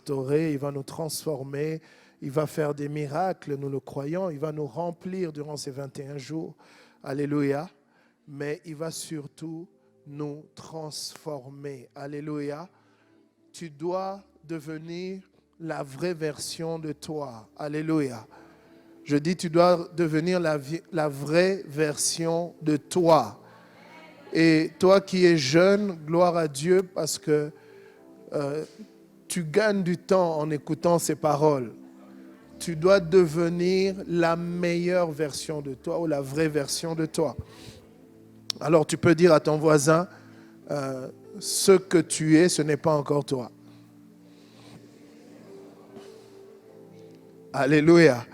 restaurer, il va nous transformer, il va faire des miracles, nous le croyons, il va nous remplir durant ces 21 jours. Alléluia. Mais il va surtout nous transformer. Alléluia. Tu dois devenir la vraie version de toi. Alléluia. Je dis, tu dois devenir la vraie version de toi. Et toi qui es jeune, gloire à Dieu parce que tu gagnes du temps en écoutant ces paroles. Tu dois devenir la meilleure version de toi ou la vraie version de toi. Alors tu peux dire à ton voisin, ce que tu es, ce n'est pas encore toi. Alléluia.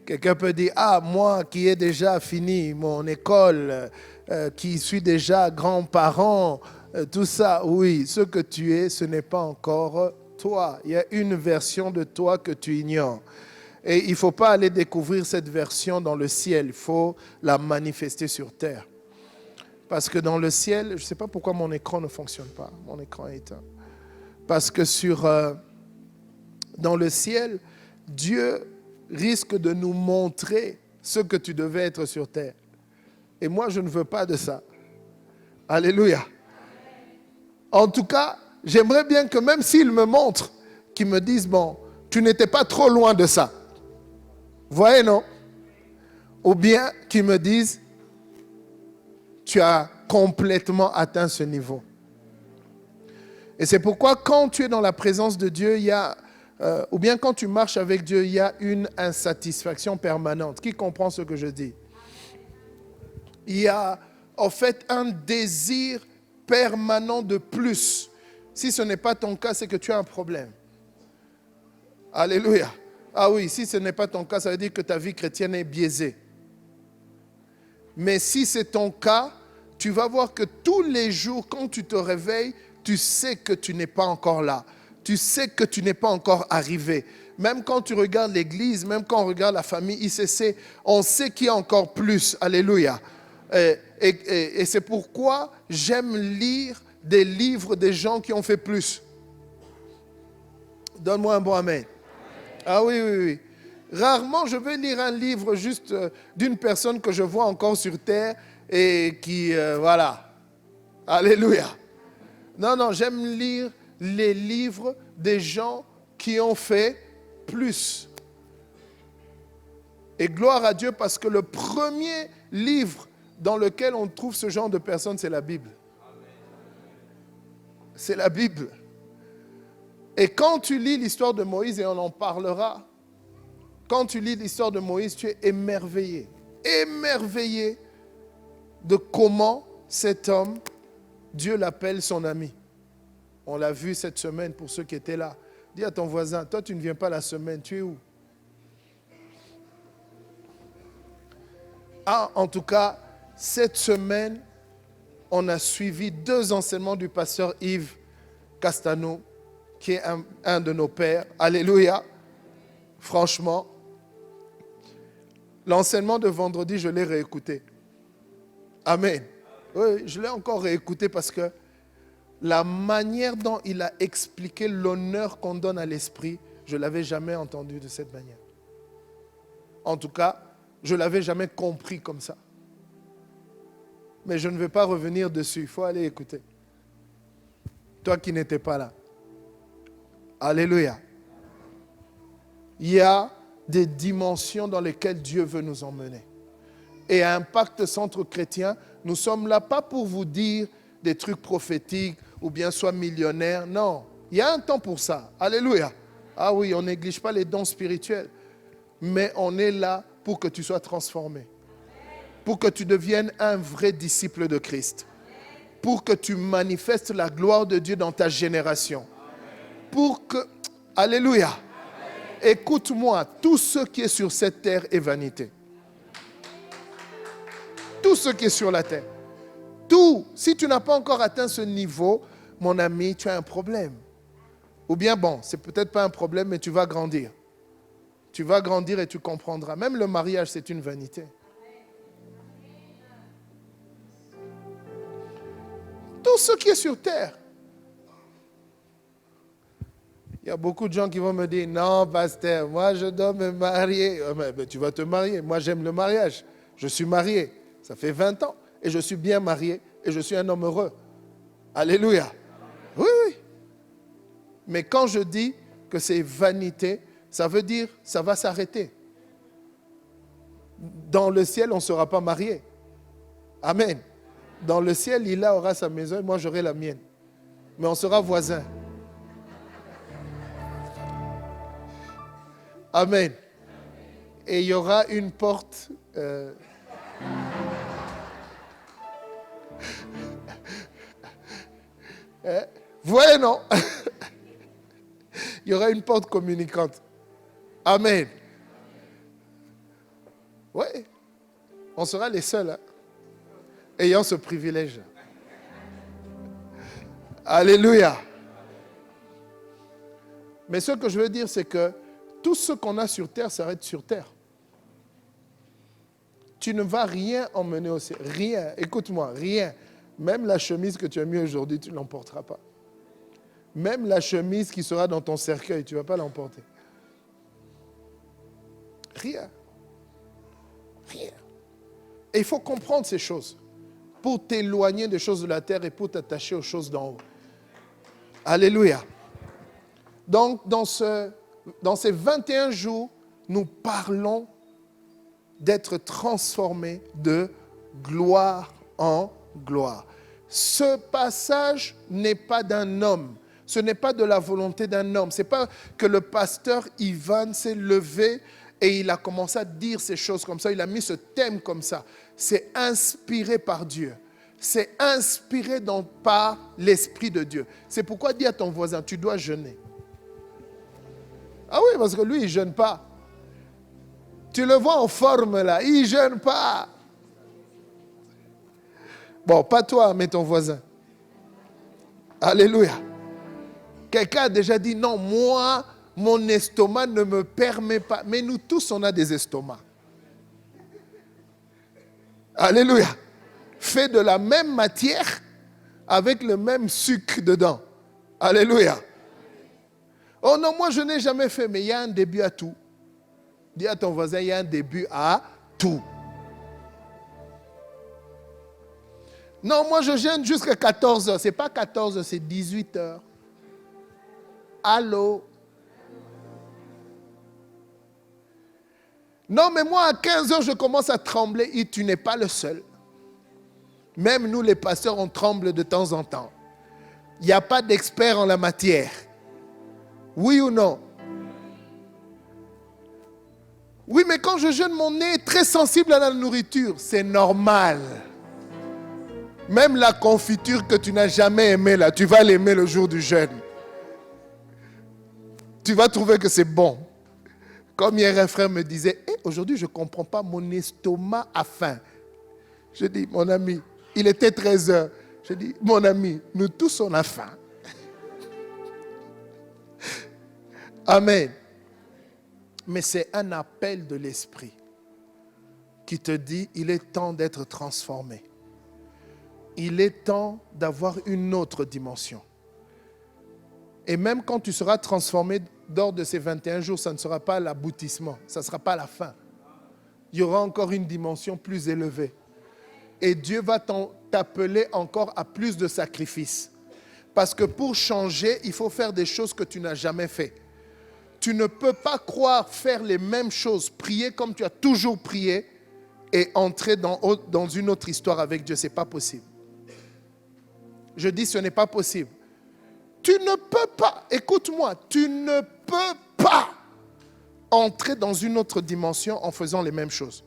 Quelqu'un peut dire, moi qui ai déjà fini mon école, qui suis déjà grand-parent, tout ça, oui, ce que tu es, ce n'est pas encore toi. Il y a une version de toi que tu ignores. Et il ne faut pas aller découvrir cette version dans le ciel, il faut la manifester sur terre. Parce que dans le ciel, je ne sais pas pourquoi mon écran ne fonctionne pas, mon écran est éteint. Parce que dans le ciel, Dieu risque de nous montrer ce que tu devais être sur terre. Et moi, je ne veux pas de ça. Alléluia. En tout cas, j'aimerais bien que même s'il me montre, qu'il me dise, bon, tu n'étais pas trop loin de ça. Vous voyez, non? Ou bien qu'il me dise, tu as complètement atteint ce niveau. Et c'est pourquoi quand tu es dans la présence de Dieu, il y a, ou bien quand tu marches avec Dieu, il y a une insatisfaction permanente. Qui comprend ce que je dis? Il y a en fait un désir permanent de plus. Si ce n'est pas ton cas, c'est que tu as un problème. Alléluia. Ah oui, si ce n'est pas ton cas, ça veut dire que ta vie chrétienne est biaisée. Mais si c'est ton cas, tu vas voir que tous les jours, quand tu te réveilles, tu sais que tu n'es pas encore là. Tu sais que tu n'es pas encore arrivé. Même quand tu regardes l'église, même quand on regarde la famille ICC, on sait qu'il y a encore plus. Alléluia. Et c'est pourquoi j'aime lire des livres des gens qui ont fait plus. Donne-moi un bon amen. Ah oui, oui, oui. Rarement, je vais lire un livre juste d'une personne que je vois encore sur terre et qui, voilà. Alléluia. Non, j'aime lire les livres des gens qui ont fait plus. Et gloire à Dieu parce que le premier livre dans lequel on trouve ce genre de personnes, c'est la Bible. C'est la Bible. Et quand tu lis l'histoire de Moïse, et on en parlera, quand tu lis l'histoire de Moïse, tu es émerveillé. Émerveillé de comment cet homme, Dieu l'appelle son ami. On l'a vu cette semaine pour ceux qui étaient là. Dis à ton voisin, toi tu ne viens pas la semaine, tu es où? En tout cas, cette semaine, on a suivi 2 enseignements du pasteur Yves Castano, qui est un de nos pères. Alléluia. Franchement, l'enseignement de vendredi, je l'ai réécouté. Amen. Oui, je l'ai encore réécouté parce que la manière dont il a expliqué l'honneur qu'on donne à l'esprit, je ne l'avais jamais entendu de cette manière. En tout cas, je ne l'avais jamais compris comme ça. Mais je ne vais pas revenir dessus, il faut aller écouter. Toi qui n'étais pas là. Alléluia. Il y a des dimensions dans lesquelles Dieu veut nous emmener. Et à Impact Centre Chrétien, nous sommes là pas pour vous dire des trucs prophétiques ou bien sois millionnaire. Non, il y a un temps pour ça. Alléluia. Ah oui, on ne néglige pas les dons spirituels. Mais on est là pour que tu sois transformé. Pour que tu deviennes un vrai disciple de Christ. Pour que tu manifestes la gloire de Dieu dans ta génération. Pour que... Alléluia. Écoute-moi, tout ce qui est sur cette terre est vanité. Tout ce qui est sur la terre. Tout. Si tu n'as pas encore atteint ce niveau, mon ami, tu as un problème. Ou bien, bon, c'est peut-être pas un problème, mais tu vas grandir. Tu vas grandir et tu comprendras. Même le mariage, c'est une vanité. Tout ce qui est sur terre. Il y a beaucoup de gens qui vont me dire, non, pasteur, moi je dois me marier. Mais tu vas te marier. Moi j'aime le mariage. Je suis marié. Ça fait 20 ans. Et je suis bien marié. Et je suis un homme heureux. Alléluia. Oui, oui. Mais quand je dis que c'est vanité, ça veut dire ça va s'arrêter. Dans le ciel, on ne sera pas marié. Amen. Dans le ciel, il aura sa maison et moi j'aurai la mienne. Mais on sera voisins. Amen. Et il y aura une porte. Vous voyez, non? Il y aura une porte communicante. Amen. Oui. On sera les seuls ayant ce privilège. Alléluia. Mais ce que je veux dire, c'est que tout ce qu'on a sur terre s'arrête sur terre. Tu ne vas rien emmener au ciel. Rien. Écoute-moi, rien. Même la chemise que tu as mis aujourd'hui, tu ne l'emporteras pas. Même la chemise qui sera dans ton cercueil, tu ne vas pas l'emporter. Rien. Rien. Et il faut comprendre ces choses pour t'éloigner des choses de la terre et pour t'attacher aux choses d'en haut. Alléluia. Donc, dans ces 21 jours, nous parlons d'être transformés de gloire en gloire. Ce passage n'est pas d'un homme. Ce n'est pas de la volonté d'un homme. Ce n'est pas que le pasteur Ivan s'est levé et il a commencé à dire ces choses comme ça. Il a mis ce thème comme ça. C'est inspiré par Dieu. C'est inspiré par l'Esprit de Dieu. C'est pourquoi dis à ton voisin, tu dois jeûner. Ah oui, parce que lui, il ne jeûne pas. Tu le vois en forme là, il ne jeûne pas. Bon, pas toi, mais ton voisin. Alléluia. Quelqu'un a déjà dit, non, moi, mon estomac ne me permet pas. Mais nous tous, on a des estomacs. Alléluia. Fait de la même matière, avec le même sucre dedans. Alléluia. Oh non, moi je n'ai jamais fait, mais il y a un début à tout. Dis à ton voisin, il y a un début à tout. Non, moi je jeûne jusqu'à 14h. Ce n'est pas 14h, c'est 18h. Allô? Non, mais moi à 15h, je commence à trembler. Et tu n'es pas le seul. Même nous, les pasteurs, on tremble de temps en temps. Il n'y a pas d'expert en la matière. Oui ou non? Oui, mais quand je jeûne, mon nez est très sensible à la nourriture. C'est normal. Même la confiture que tu n'as jamais aimée, là, tu vas l'aimer le jour du jeûne. Tu vas trouver que c'est bon. Comme hier, un frère me disait, aujourd'hui, je ne comprends pas, mon estomac a faim. Je dis, mon ami, il était 13h. Je dis, mon ami, nous tous, on a faim. Amen. Mais c'est un appel de l'Esprit qui te dit, il est temps d'être transformé. Il est temps d'avoir une autre dimension. Et même quand tu seras transformé lors de ces 21 jours, ça ne sera pas l'aboutissement, ça ne sera pas la fin. Il y aura encore une dimension plus élevée. Et Dieu va t'appeler encore à plus de sacrifices. Parce que pour changer, il faut faire des choses que tu n'as jamais fait. Tu ne peux pas croire faire les mêmes choses, prier comme tu as toujours prié et entrer dans une autre histoire avec Dieu. Ce n'est pas possible. Je dis ce n'est pas possible. Tu ne peux pas, écoute-moi, tu ne peux pas entrer dans une autre dimension en faisant les mêmes choses.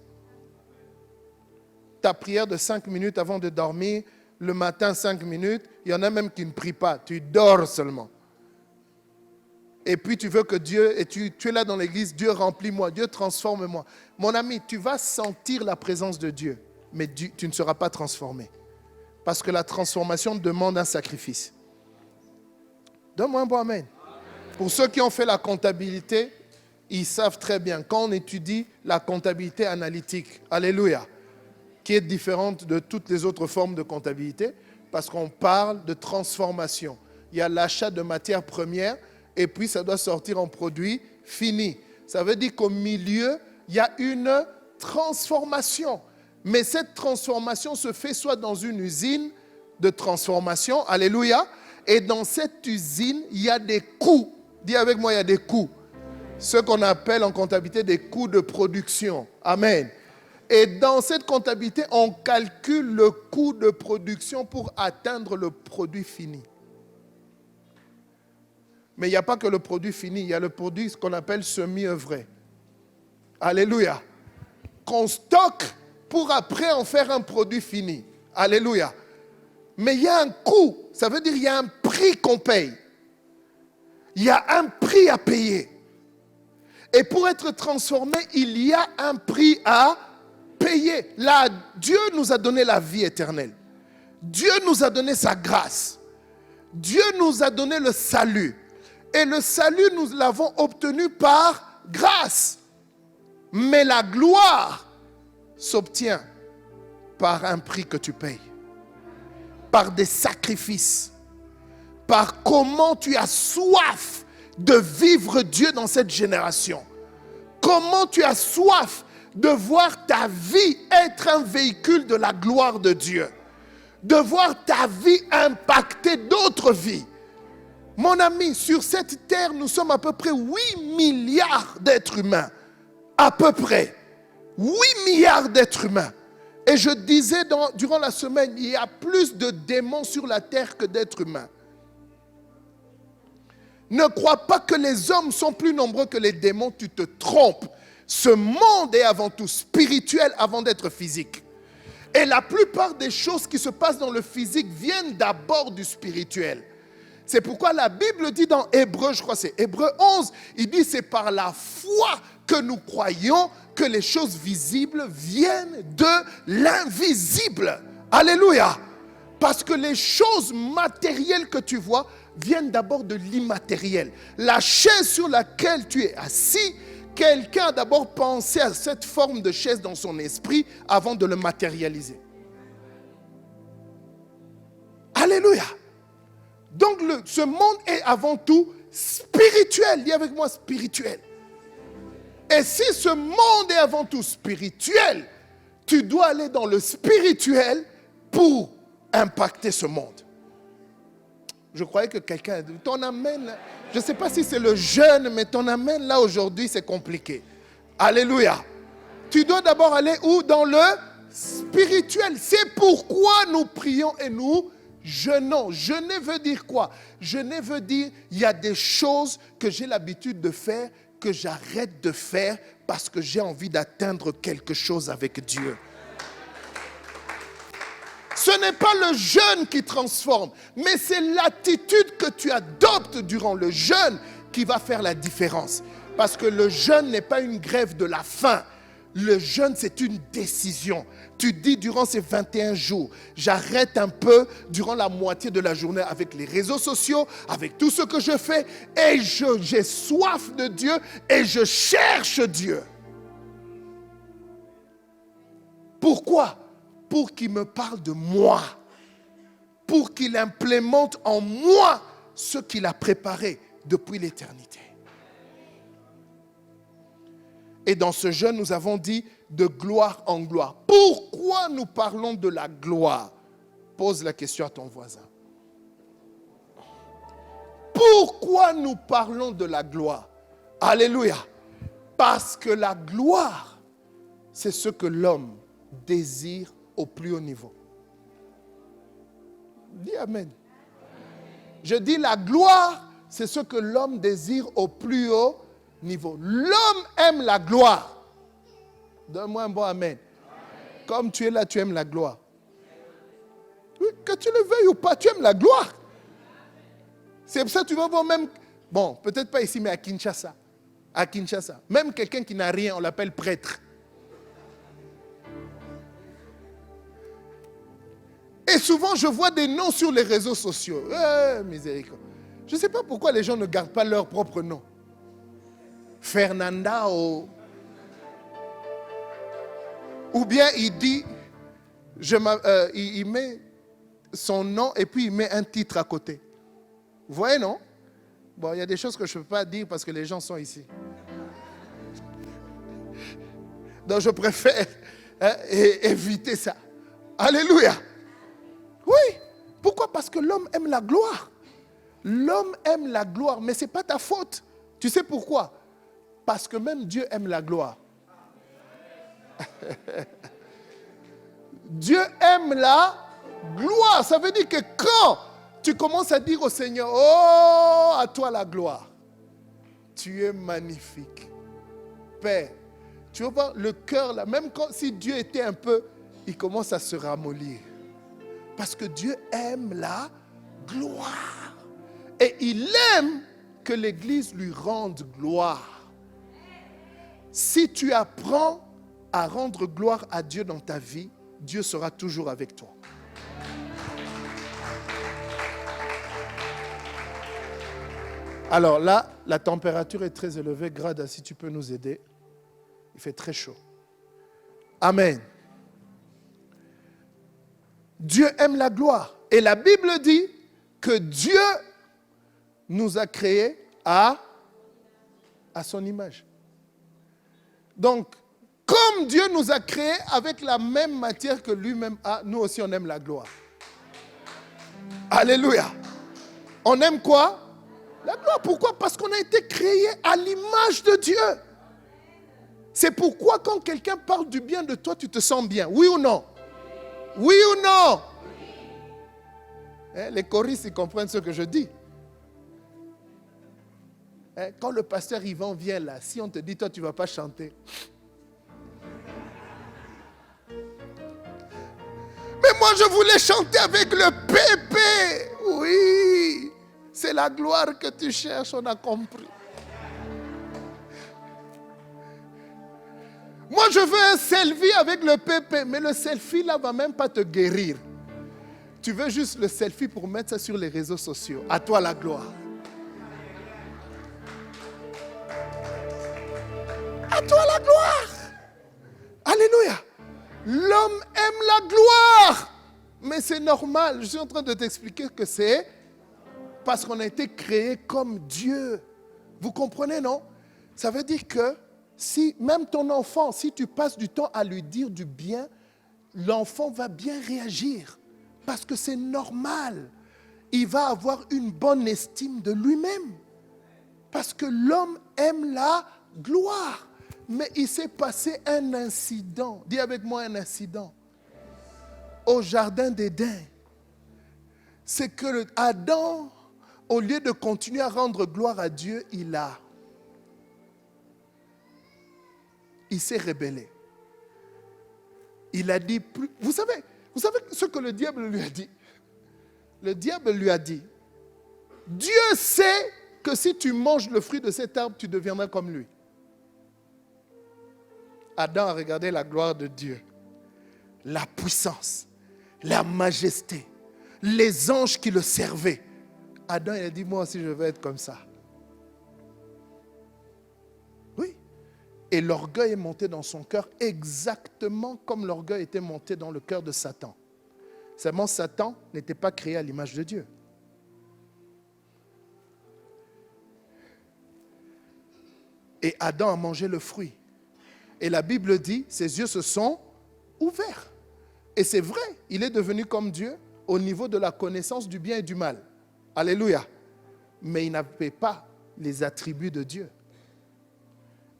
Ta prière de 5 minutes avant de dormir, le matin 5 minutes, il y en a même qui ne prient pas, tu dors seulement. Et puis tu veux que Dieu, et tu es là dans l'église, Dieu remplis-moi, Dieu transforme-moi. Mon ami, tu vas sentir la présence de Dieu, mais tu ne seras pas transformé. Parce que la transformation demande un sacrifice. Donne-moi un bon amen. Pour ceux qui ont fait la comptabilité, ils savent très bien, quand on étudie la comptabilité analytique, alléluia, qui est différente de toutes les autres formes de comptabilité, parce qu'on parle de transformation. Il y a l'achat de matières premières et puis ça doit sortir en produit fini. Ça veut dire qu'au milieu, il y a une transformation. Mais cette transformation se fait soit dans une usine de transformation, alléluia, et dans cette usine, il y a des coûts. Dis avec moi, il y a des coûts. Ce qu'on appelle en comptabilité des coûts de production. Amen. Et dans cette comptabilité, on calcule le coût de production pour atteindre le produit fini. Mais il n'y a pas que le produit fini, il y a le produit, ce qu'on appelle semi-œuvré. Alléluia. Qu'on stocke pour après en faire un produit fini. Alléluia. Mais il y a un coût, ça veut dire qu'il y a un prix qu'on paye. Il y a un prix à payer. Et pour être transformé, il y a un prix à payer. Là, Dieu nous a donné la vie éternelle. Dieu nous a donné sa grâce. Dieu nous a donné le salut. Et le salut, nous l'avons obtenu par grâce. Mais la gloire s'obtient par un prix que tu payes. Par des sacrifices. Par comment tu as soif de vivre Dieu dans cette génération. Comment tu as soif de voir ta vie être un véhicule de la gloire de Dieu. De voir ta vie impacter d'autres vies. Mon ami, sur cette terre, nous sommes à peu près 8 milliards d'êtres humains. À peu près. 8 milliards d'êtres humains. Et je disais durant la semaine, il y a plus de démons sur la terre que d'êtres humains. Ne crois pas que les hommes sont plus nombreux que les démons, tu te trompes. Ce monde est avant tout spirituel avant d'être physique. Et la plupart des choses qui se passent dans le physique viennent d'abord du spirituel. C'est pourquoi la Bible dit dans Hébreu, je crois que c'est Hébreu 11, il dit c'est par la foi que nous croyons que les choses visibles viennent de l'invisible. Alléluia. Parce que les choses matérielles que tu vois viennent d'abord de l'immatériel. La chaise sur laquelle tu es assis, quelqu'un a d'abord pensé à cette forme de chaise dans son esprit avant de le matérialiser. Alléluia. Donc ce monde est avant tout spirituel. Dis avec moi spirituel. Et si ce monde est avant tout spirituel, tu dois aller dans le spirituel pour impacter ce monde. Je croyais que quelqu'un... Ton amen, je ne sais pas si c'est le jeûne, mais ton amen là aujourd'hui c'est compliqué. Alléluia. Tu dois d'abord aller où? Dans le spirituel. C'est pourquoi nous prions et nous jeûnons. Jeûner veut dire quoi? Jeûner veut dire il y a des choses que j'ai l'habitude de faire que j'arrête de faire parce que j'ai envie d'atteindre quelque chose avec Dieu. Ce n'est pas le jeûne qui transforme, mais c'est l'attitude que tu adoptes durant le jeûne qui va faire la différence. Parce que le jeûne n'est pas une grève de la faim. Le jeûne, c'est une décision. Tu dis durant ces 21 jours, j'arrête un peu durant la moitié de la journée avec les réseaux sociaux, avec tout ce que je fais, et j'ai soif de Dieu et je cherche Dieu. Pourquoi? Pour qu'il me parle de moi, pour qu'il implémente en moi ce qu'il a préparé depuis l'éternité. Et dans ce jeûne, nous avons dit de gloire en gloire. Pourquoi nous parlons de la gloire? Pose la question à ton voisin. Pourquoi nous parlons de la gloire? Alléluia. Parce que la gloire, c'est ce que l'homme désire au plus haut niveau. Dis Amen. Je dis la gloire, c'est ce que l'homme désire au plus haut niveau. L'homme aime la gloire. Donne-moi un bon Amen. Comme tu es là, tu aimes la gloire. Oui, que tu le veuilles ou pas, tu aimes la gloire. C'est pour ça que tu vas voir même, bon, peut-être pas ici, mais à Kinshasa. À Kinshasa. Même quelqu'un qui n'a rien, on l'appelle prêtre. Et souvent, je vois des noms sur les réseaux sociaux. Miséricorde. Je ne sais pas pourquoi les gens ne gardent pas leur propre nom. Fernanda ou bien il dit, il met son nom et puis il met un titre à côté. Vous voyez, non? Bon, il y a des choses que je ne peux pas dire parce que les gens sont ici. Donc, je préfère éviter ça. Alléluia. Oui. Pourquoi? Parce que l'homme aime la gloire. L'homme aime la gloire, mais ce n'est pas ta faute. Tu sais pourquoi? Parce que même Dieu aime la gloire. Dieu aime la gloire. Ça veut dire que quand tu commences à dire au Seigneur, oh, à toi la gloire, tu es magnifique. Père, tu vas voir le cœur là, même si Dieu était un peu, il commence à se ramollir. Parce que Dieu aime la gloire. Et il aime que l'Église lui rende gloire. Si tu apprends à rendre gloire à Dieu dans ta vie, Dieu sera toujours avec toi. Alors là, la température est très élevée. Grada, si tu peux nous aider. Il fait très chaud. Amen. Dieu aime la gloire. Et la Bible dit que Dieu nous a créés à son image. Donc, comme Dieu nous a créés avec la même matière que lui-même a, nous aussi on aime la gloire. Alléluia. On aime quoi? La gloire. Pourquoi? Parce qu'on a été créés à l'image de Dieu. C'est pourquoi quand quelqu'un parle du bien de toi, tu te sens bien. Oui ou non? Oui ou non? Les choristes, ils comprennent ce que je dis. Quand le pasteur Yvan vient là, si on te dit, toi, tu ne vas pas chanter. Mais moi, je voulais chanter avec le pépé. Oui, c'est la gloire que tu cherches, on a compris. Moi, je veux un selfie avec le pépé, mais le selfie là ne va même pas te guérir. Tu veux juste le selfie pour mettre ça sur les réseaux sociaux. À toi la gloire. À toi la gloire. Alléluia. L'homme aime la gloire. Mais c'est normal. Je suis en train de t'expliquer que c'est parce qu'on a été créé comme Dieu. Vous comprenez, non? Ça veut dire que si même ton enfant, si tu passes du temps à lui dire du bien, l'enfant va bien réagir. Parce que c'est normal. Il va avoir une bonne estime de lui-même. Parce que l'homme aime la gloire. Mais il s'est passé un incident. Dis avec moi un incident. Au jardin d'Éden. C'est que Adam, au lieu de continuer à rendre gloire à Dieu, il s'est rébellé. Il a dit, vous savez ce que le diable lui a dit? Le diable lui a dit, Dieu sait que si tu manges le fruit de cet arbre, tu deviendras comme lui. Adam a regardé la gloire de Dieu, la puissance, la majesté, les anges qui le servaient. Adam, il a dit, moi aussi je veux être comme ça. Oui. Et l'orgueil est monté dans son cœur exactement comme l'orgueil était monté dans le cœur de Satan. Seulement Satan n'était pas créé à l'image de Dieu. Et Adam a mangé le fruit. Et la Bible dit, ses yeux se sont ouverts. Et c'est vrai, il est devenu comme Dieu au niveau de la connaissance du bien et du mal. Alléluia. Mais il n'avait pas les attributs de Dieu.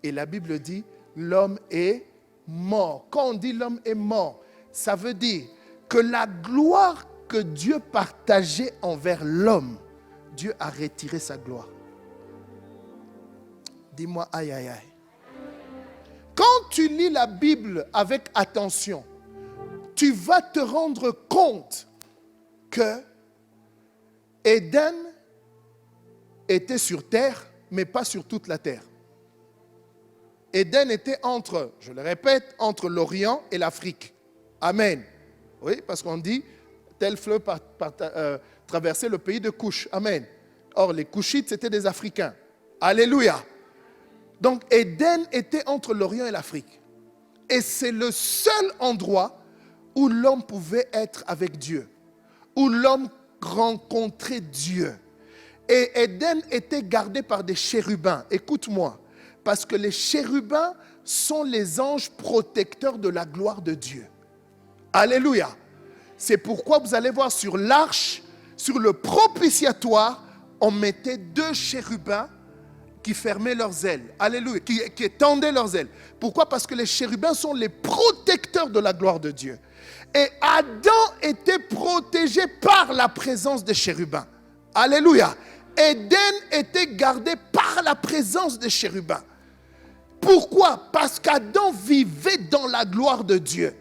Et la Bible dit, l'homme est mort. Quand on dit l'homme est mort, ça veut dire que la gloire que Dieu partageait envers l'homme, Dieu a retiré sa gloire. Dis-moi, aïe, aïe, aïe. Quand tu lis la Bible avec attention, tu vas te rendre compte que Éden était sur terre, mais pas sur toute la terre. Éden était entre, je le répète, entre l'Orient et l'Afrique. Amen. Oui, parce qu'on dit, tel fleuve traversait le pays de Couche. Amen. Or, les Couchites, c'était des Africains. Alléluia. Donc, Éden était entre l'Orient et l'Afrique. Et c'est le seul endroit où l'homme pouvait être avec Dieu, où l'homme rencontrait Dieu. Et Éden était gardé par des chérubins. Écoute-moi, parce que les chérubins sont les anges protecteurs de la gloire de Dieu. Alléluia. C'est pourquoi vous allez voir sur l'arche, sur le propitiatoire, on mettait 2 chérubins qui fermaient leurs ailes. Alléluia. Qui étendaient leurs ailes. Pourquoi? Parce que les chérubins sont les protecteurs de la gloire de Dieu. Et Adam était protégé par la présence des chérubins. Alléluia. Éden était gardé par la présence des chérubins. Pourquoi? Parce qu'Adam vivait dans la gloire de Dieu.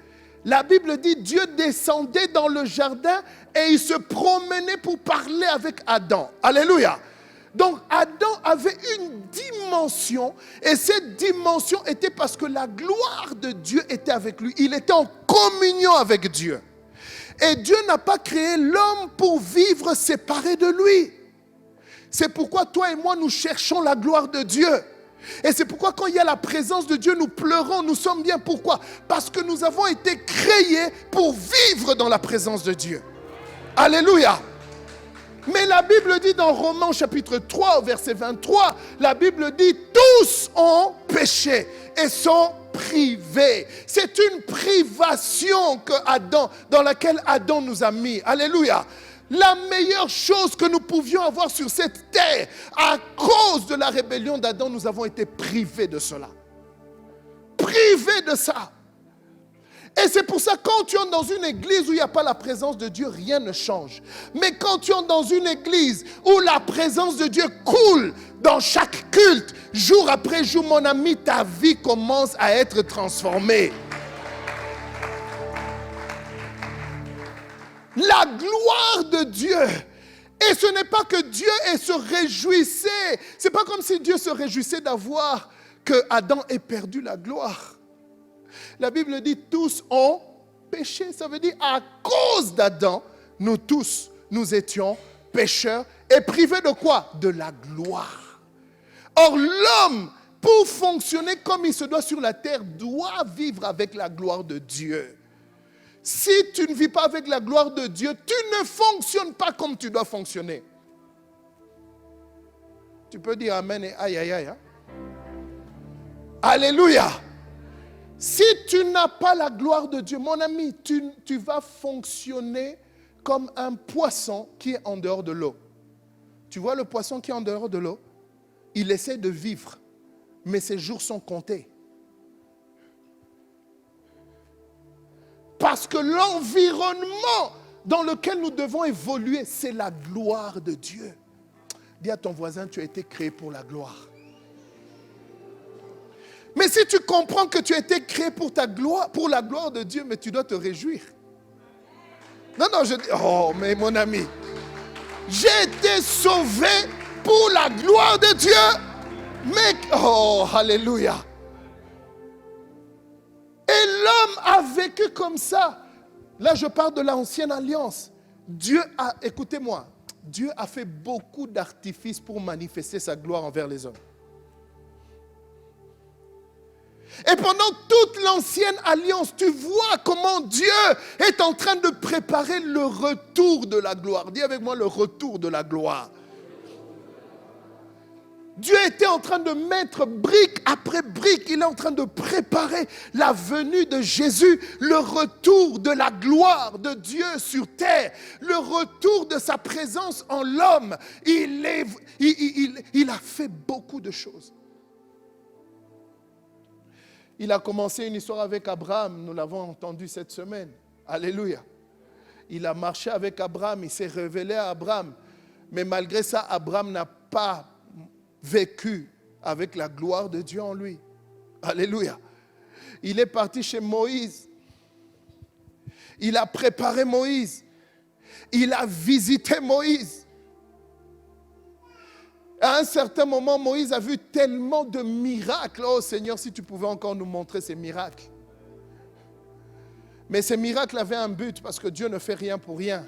La Bible dit Dieu descendait dans le jardin et il se promenait pour parler avec Adam. Alléluia. Donc Adam avait une dimension et cette dimension était parce que la gloire de Dieu était avec lui. Il était en communion avec Dieu. Et Dieu n'a pas créé l'homme pour vivre séparé de lui. C'est pourquoi toi et moi nous cherchons la gloire de Dieu. Et c'est pourquoi quand il y a la présence de Dieu, nous pleurons, nous sommes bien. Pourquoi? Parce que nous avons été créés pour vivre dans la présence de Dieu. Alléluia. Mais la Bible dit dans Romains chapitre 3, verset 23, la Bible dit tous ont péché et sont privés. C'est une privation dans laquelle Adam nous a mis. Alléluia. La meilleure chose que nous pouvions avoir sur cette terre, à cause de la rébellion d'Adam, nous avons été privés de cela. Privés de ça. Et c'est pour ça que quand tu entres dans une église où il n'y a pas la présence de Dieu, rien ne change. Mais quand tu entres dans une église où la présence de Dieu coule dans chaque culte, jour après jour, mon ami, ta vie commence à être transformée. La gloire de Dieu. Et ce n'est pas que Dieu se réjouissait. Ce n'est pas comme si Dieu se réjouissait d'avoir que Adam ait perdu la gloire. La Bible dit tous ont péché. Ça veut dire à cause d'Adam, nous tous, nous étions pécheurs et privés de quoi? De la gloire. Or l'homme, pour fonctionner comme il se doit sur la terre, doit vivre avec la gloire de Dieu. Si tu ne vis pas avec la gloire de Dieu, tu ne fonctionnes pas comme tu dois fonctionner. Tu peux dire amen et aïe aïe aïe. Hein? Alléluia. Si tu n'as pas la gloire de Dieu, mon ami, tu vas fonctionner comme un poisson qui est en dehors de l'eau. Tu vois le poisson qui est en dehors de l'eau? Il essaie de vivre, mais ses jours sont comptés. Parce que l'environnement dans lequel nous devons évoluer, c'est la gloire de Dieu. Dis à ton voisin, tu as été créé pour la gloire. Mais si tu comprends que tu as été créé pour ta gloire, pour la gloire de Dieu, mais tu dois te réjouir. Non, je dis, oh, mais mon ami, j'ai été sauvé pour la gloire de Dieu. Mais, oh, alléluia. Et l'homme a vécu comme ça. Là, je parle de l'ancienne alliance. Écoutez-moi, Dieu a fait beaucoup d'artifices pour manifester sa gloire envers les hommes. Et pendant toute l'ancienne alliance, tu vois comment Dieu est en train de préparer le retour de la gloire. Dis avec moi le retour de la gloire. Dieu était en train de mettre brique après brique. Il est en train de préparer la venue de Jésus, le retour de la gloire de Dieu sur terre, le retour de sa présence en l'homme. Il a fait beaucoup de choses. Il a commencé une histoire avec Abraham, nous l'avons entendu cette semaine. Alléluia. Il a marché avec Abraham, il s'est révélé à Abraham. Mais malgré ça, Abraham n'a pas vécu avec la gloire de Dieu en lui. Alléluia. Il est parti chez Moïse. Il a préparé Moïse. Il a visité Moïse. À un certain moment, Moïse a vu tellement de miracles. Oh Seigneur, si tu pouvais encore nous montrer ces miracles. Mais ces miracles avaient un but, parce que Dieu ne fait rien pour rien.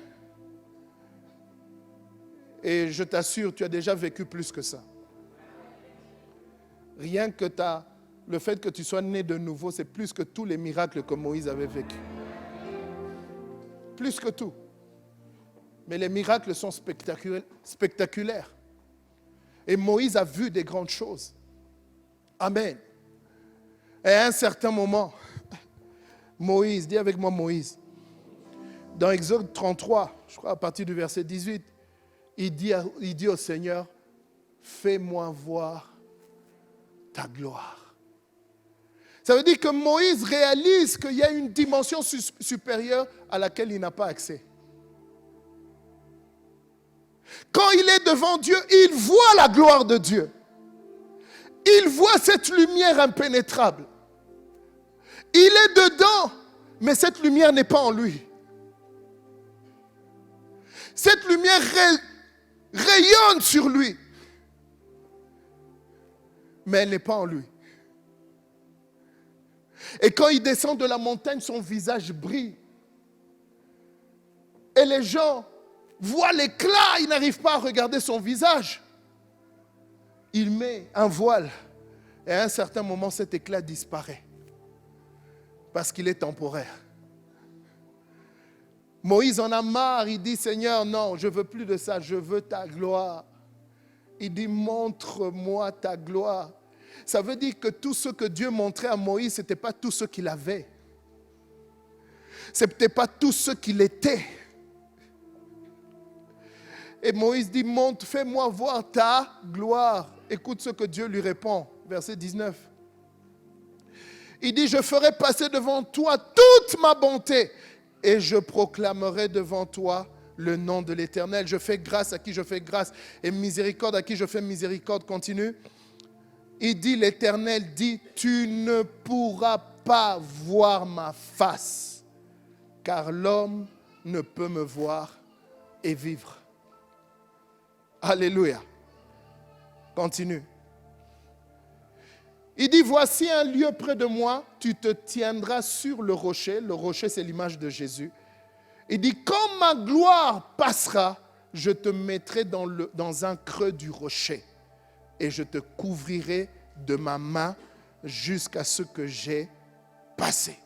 Et je t'assure, tu as déjà vécu plus que ça. Rien que le fait que tu sois né de nouveau, c'est plus que tous les miracles que Moïse avait vécu. Plus que tout. Mais les miracles sont spectaculaires. Et Moïse a vu des grandes choses. Amen. Et à un certain moment, Moïse, dis avec moi Moïse, dans Exode 33, je crois à partir du verset 18, il dit au Seigneur, fais-moi voir ta gloire. Ça veut dire que Moïse réalise qu'il y a une dimension supérieure à laquelle il n'a pas accès. Quand il est devant Dieu, il voit la gloire de Dieu. Il voit cette lumière impénétrable. Il est dedans, mais cette lumière n'est pas en lui. Cette lumière rayonne sur lui, mais elle n'est pas en lui. Et quand il descend de la montagne, son visage brille. Et les gens voient l'éclat, ils n'arrivent pas à regarder son visage. Il met un voile et à un certain moment, cet éclat disparaît parce qu'il est temporaire. Moïse en a marre, il dit, Seigneur, non, je ne veux plus de ça, je veux ta gloire. Il dit, montre-moi ta gloire. Ça veut dire que tout ce que Dieu montrait à Moïse, ce n'était pas tout ce qu'il avait. Ce n'était pas tout ce qu'il était. Et Moïse dit, montre, fais-moi voir ta gloire. Écoute ce que Dieu lui répond, verset 19. Il dit, je ferai passer devant toi toute ma bonté et je proclamerai devant toi le nom de l'Éternel. Je fais grâce à qui je fais grâce et miséricorde à qui je fais miséricorde. Continue. Il dit, l'Éternel dit, tu ne pourras pas voir ma face, car l'homme ne peut me voir et vivre. Alléluia. Continue. Il dit, voici un lieu près de moi, tu te tiendras sur le rocher. Le rocher, c'est l'image de Jésus. Il dit, quand ma gloire passera, je te mettrai dans un creux du rocher et je te couvrirai de ma main jusqu'à ce que j'ai passé.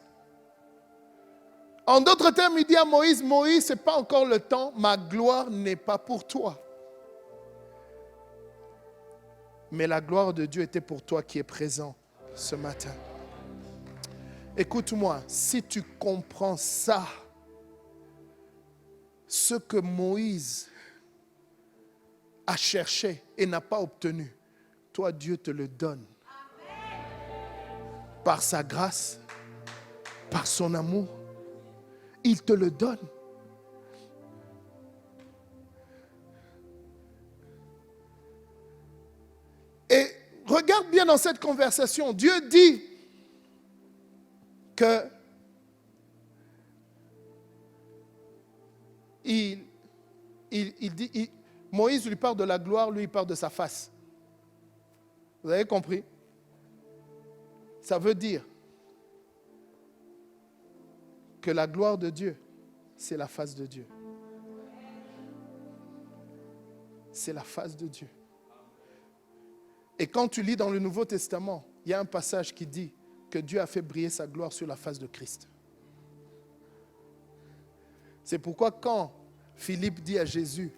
En d'autres termes, il dit à Moïse, Moïse, ce n'est pas encore le temps, ma gloire n'est pas pour toi. Mais la gloire de Dieu était pour toi qui es présent ce matin. Écoute-moi, si tu comprends ça, ce que Moïse a cherché et n'a pas obtenu, toi Dieu te le donne. Par sa grâce, par son amour, il te le donne. Et regarde bien dans cette conversation, Dieu dit que Moïse lui parle de la gloire, lui il parle de sa face. Vous avez compris? Ça veut dire que la gloire de Dieu, c'est la face de Dieu. C'est la face de Dieu. Et quand tu lis dans le Nouveau Testament, il y a un passage qui dit que Dieu a fait briller sa gloire sur la face de Christ. C'est pourquoi quand Philippe dit à Jésus,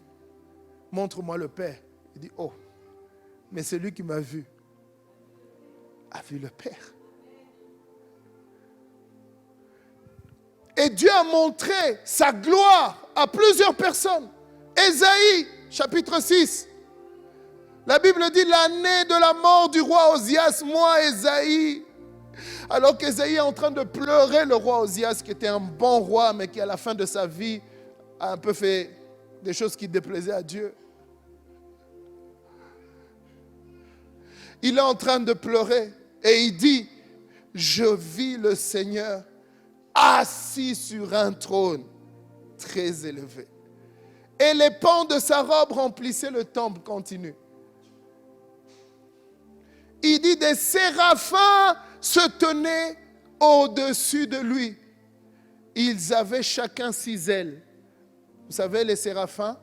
montre-moi le Père, il dit, oh, mais celui qui m'a vu a vu le Père. Et Dieu a montré sa gloire à plusieurs personnes. Ésaïe, chapitre 6. La Bible dit, l'année de la mort du roi Osias, moi, Ésaïe. Alors qu'Ésaïe est en train de pleurer le roi Osias, qui était un bon roi, mais qui à la fin de sa vie a un peu fait des choses qui déplaisaient à Dieu. Il est en train de pleurer et il dit, je vis le Seigneur assis sur un trône très élevé. Et les pans de sa robe remplissaient le temple. Continue. Il dit, des séraphins se tenaient au-dessus de lui. Ils avaient chacun 6 ailes. Vous savez, les séraphins,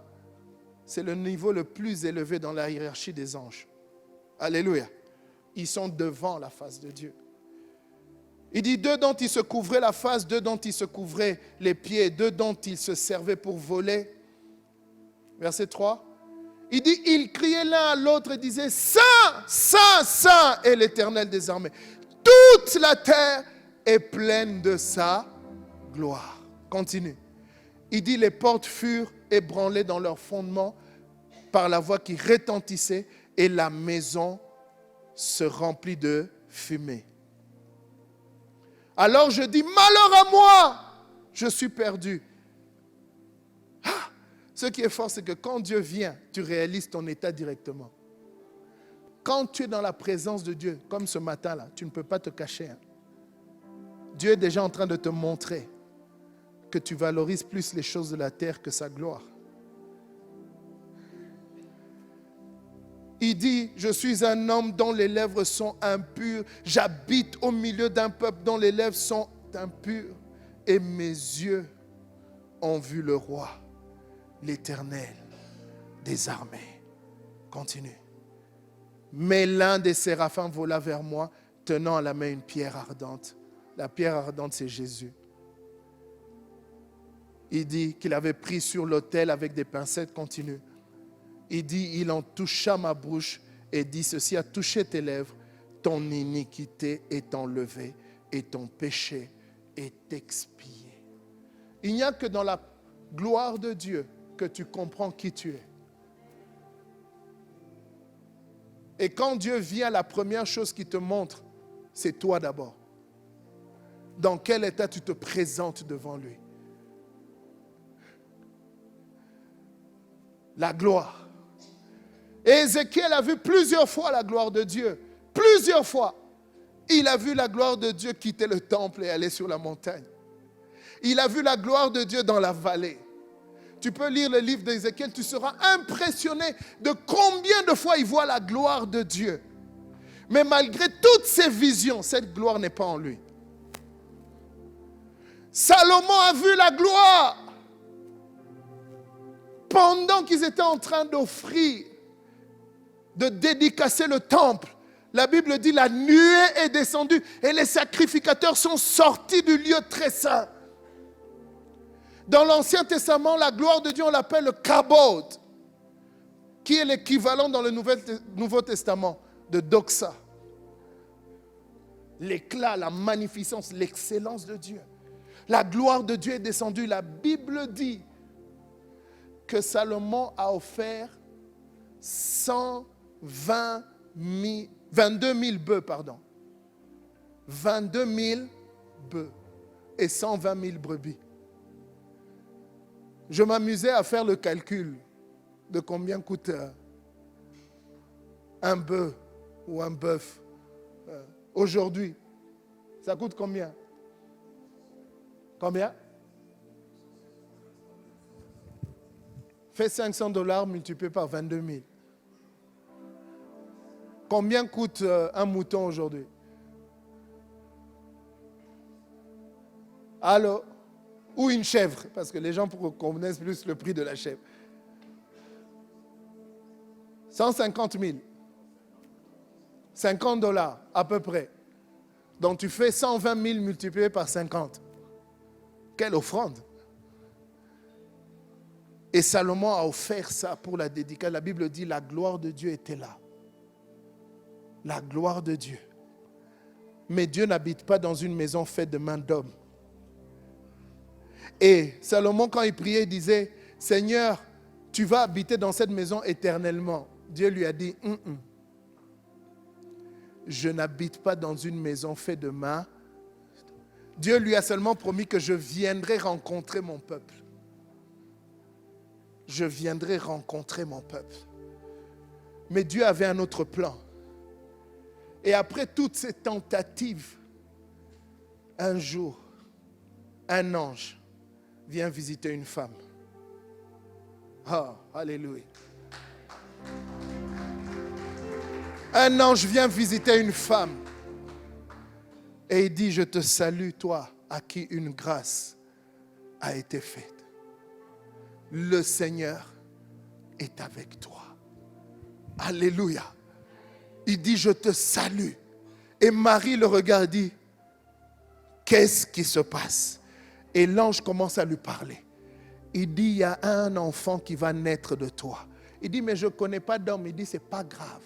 c'est le niveau le plus élevé dans la hiérarchie des anges. Alléluia. Ils sont devant la face de Dieu. Il dit, 2 dont ils se couvraient la face, 2 dont ils se couvraient les pieds, 2 dont ils se servaient pour voler. Verset 3. Il dit, ils criaient l'un à l'autre et disaient, Saint, Saint, Saint est l'Éternel des armées. Toute la terre est pleine de sa gloire. Continue. Il dit, les portes furent ébranlées dans leur fondement par la voix qui retentissait et la maison se remplit de fumée. Alors je dis, malheur à moi, je suis perdu. Ah, ce qui est fort, c'est que quand Dieu vient, tu réalises ton état directement. Quand tu es dans la présence de Dieu, comme ce matin-là, tu ne peux pas te cacher. Dieu est déjà en train de te montrer que tu valorises plus les choses de la terre que sa gloire. Il dit, je suis un homme dont les lèvres sont impures. J'habite au milieu d'un peuple dont les lèvres sont impures. Et mes yeux ont vu le roi, l'Éternel des armées. Continue. Mais l'un des séraphins vola vers moi, tenant à la main une pierre ardente. La pierre ardente, c'est Jésus. Il dit qu'il avait pris sur l'autel avec des pincettes. Continue. Il dit, il en toucha ma bouche et dit, ceci a touché tes lèvres, ton iniquité est enlevée et ton péché est expié. Il n'y a que dans la gloire de Dieu que tu comprends qui tu es. Et quand Dieu vient, la première chose qu'il te montre, c'est toi d'abord. Dans quel état tu te présentes devant lui. La gloire. Et Ézéchiel a vu plusieurs fois la gloire de Dieu. Plusieurs fois. Il a vu la gloire de Dieu quitter le temple et aller sur la montagne. Il a vu la gloire de Dieu dans la vallée. Tu peux lire le livre d'Ézéchiel, tu seras impressionné de combien de fois il voit la gloire de Dieu. Mais malgré toutes ces visions, cette gloire n'est pas en lui. Salomon a vu la gloire pendant qu'ils étaient en train d'offrir, de dédicacer le temple. La Bible dit la nuée est descendue et les sacrificateurs sont sortis du lieu très saint. Dans l'Ancien Testament, la gloire de Dieu, on l'appelle le kabod, qui est l'équivalent dans le Nouveau Testament de doxa. L'éclat, la magnificence, l'excellence de Dieu. La gloire de Dieu est descendue. La Bible dit que Salomon a offert 22 000 bœufs, 22 000 bœufs et 120 000 brebis. Je m'amusais à faire le calcul de combien coûte un bœuf ou un bœuf aujourd'hui. Ça coûte combien? Combien? Fais $500 multiplié par 22 000. Combien coûte un mouton aujourd'hui? Alors, ou une chèvre, parce que les gens connaissent plus le prix de la chèvre. 150 000. $50 à peu près. Donc tu fais 120 000 multiplié par 50. Quelle offrande! Et Salomon a offert ça pour la dédicace. La Bible dit la gloire de Dieu était là. La gloire de Dieu. Mais Dieu n'habite pas dans une maison faite de mains d'hommes. Et Salomon, quand il priait, il disait, Seigneur, tu vas habiter dans cette maison éternellement. Dieu lui a dit, je n'habite pas dans une maison faite de mains. Dieu lui a seulement promis que je viendrai rencontrer mon peuple. Je viendrai rencontrer mon peuple. Mais Dieu avait un autre plan. Et après toutes ces tentatives, un jour, un ange vient visiter une femme. Oh, alléluia. Un ange vient visiter une femme. Et il dit, je te salue, toi, à qui une grâce a été faite. Le Seigneur est avec toi. Alléluia. Il dit, je te salue. Et Marie le regarde et dit, qu'est-ce qui se passe? Et l'ange commence à lui parler. Il dit, il y a un enfant qui va naître de toi. Il dit, mais je ne connais pas d'homme. Il dit, ce n'est pas grave.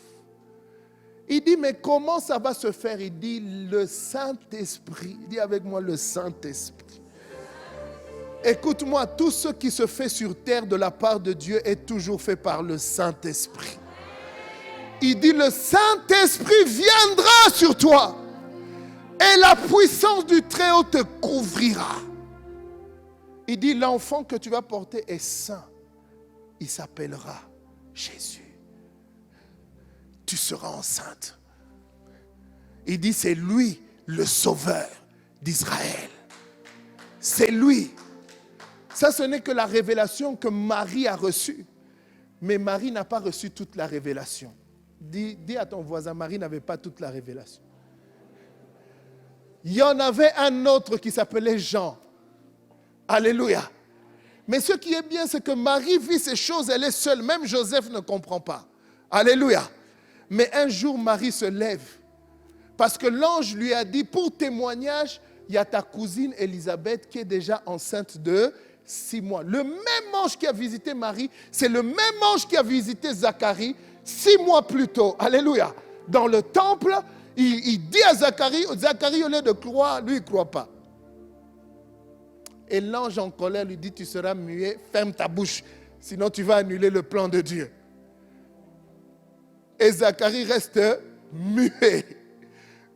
Il dit, mais comment ça va se faire? Il dit, le Saint-Esprit. Il dit avec moi, le Saint-Esprit. Écoute-moi, tout ce qui se fait sur terre de la part de Dieu est toujours fait par le Saint-Esprit. Il dit, le Saint-Esprit viendra sur toi et la puissance du Très-Haut te couvrira. Il dit, l'enfant que tu vas porter est saint. Il s'appellera Jésus. Tu seras enceinte. Il dit, c'est lui le sauveur d'Israël. C'est lui. Ça, ce n'est que la révélation que Marie a reçue. Mais Marie n'a pas reçu toute la révélation. Dis à ton voisin, Marie n'avait pas toute la révélation. Il y en avait un autre qui s'appelait Jean. Alléluia. Mais ce qui est bien, c'est que Marie vit ces choses, elle est seule. Même Joseph ne comprend pas. Alléluia. Mais un jour, Marie se lève. Parce que l'ange lui a dit, pour témoignage, il y a ta cousine Élisabeth qui est déjà enceinte de 6 mois. Le même ange qui a visité Marie, c'est le même ange qui a visité Zacharie 6 mois plus tôt. Alléluia. Dans le temple, il dit à Zacharie, au lieu de croire, lui, il ne croit pas. Et l'ange en colère lui dit, tu seras muet, ferme ta bouche, sinon tu vas annuler le plan de Dieu. Et Zacharie reste muet.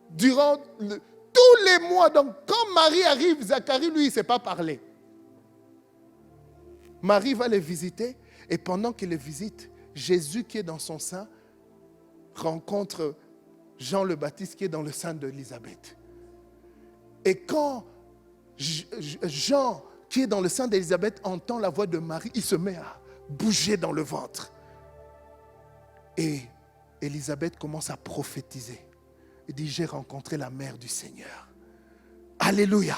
Durant tous les mois, donc quand Marie arrive, Zacharie, lui, il ne sait pas parler. Marie va les visiter et pendant qu'il les visite, Jésus qui est dans son sein rencontre Jean le Baptiste qui est dans le sein d'Élisabeth. Et quand Jean qui est dans le sein d'Élisabeth entend la voix de Marie, il se met à bouger dans le ventre. Et Élisabeth commence à prophétiser. Il dit, j'ai rencontré la mère du Seigneur. Alléluia.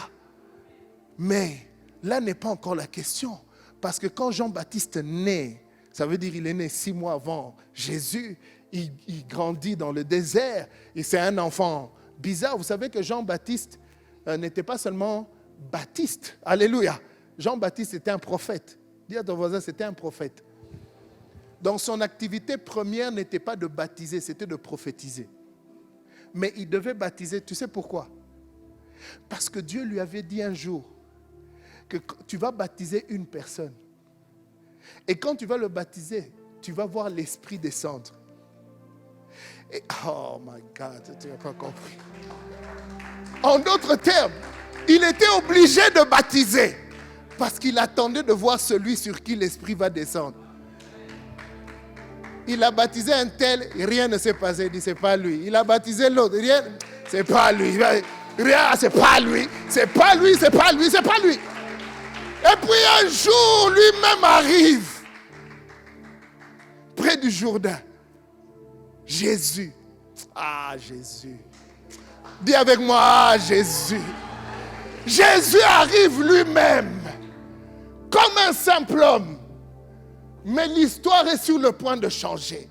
Mais là n'est pas encore la question. Parce que quand Jean-Baptiste naît, ça veut dire qu'il est né 6 mois avant Jésus, il grandit dans le désert et c'est un enfant bizarre. Vous savez que Jean-Baptiste n'était pas seulement Baptiste. Alléluia. Jean-Baptiste était un prophète. Dis à ton voisin, c'était un prophète. Donc son activité première n'était pas de baptiser, c'était de prophétiser. Mais il devait baptiser, tu sais pourquoi? Parce que Dieu lui avait dit un jour que tu vas baptiser une personne. Et quand tu vas le baptiser, tu vas voir l'Esprit descendre. Et, oh my God, tu n'as pas compris. En d'autres termes, il était obligé de baptiser parce qu'il attendait de voir celui sur qui l'Esprit va descendre. Il a baptisé un tel, rien ne s'est passé. Il dit, c'est pas lui. Il a baptisé l'autre, rien, c'est pas lui. Rien, c'est pas lui. C'est pas lui, c'est pas lui, c'est pas lui. Et puis un jour, lui-même arrive près du Jourdain. Jésus. Ah, Jésus. Dis avec moi, ah, Jésus. Jésus arrive lui-même comme un simple homme. Mais l'histoire est sur le point de changer.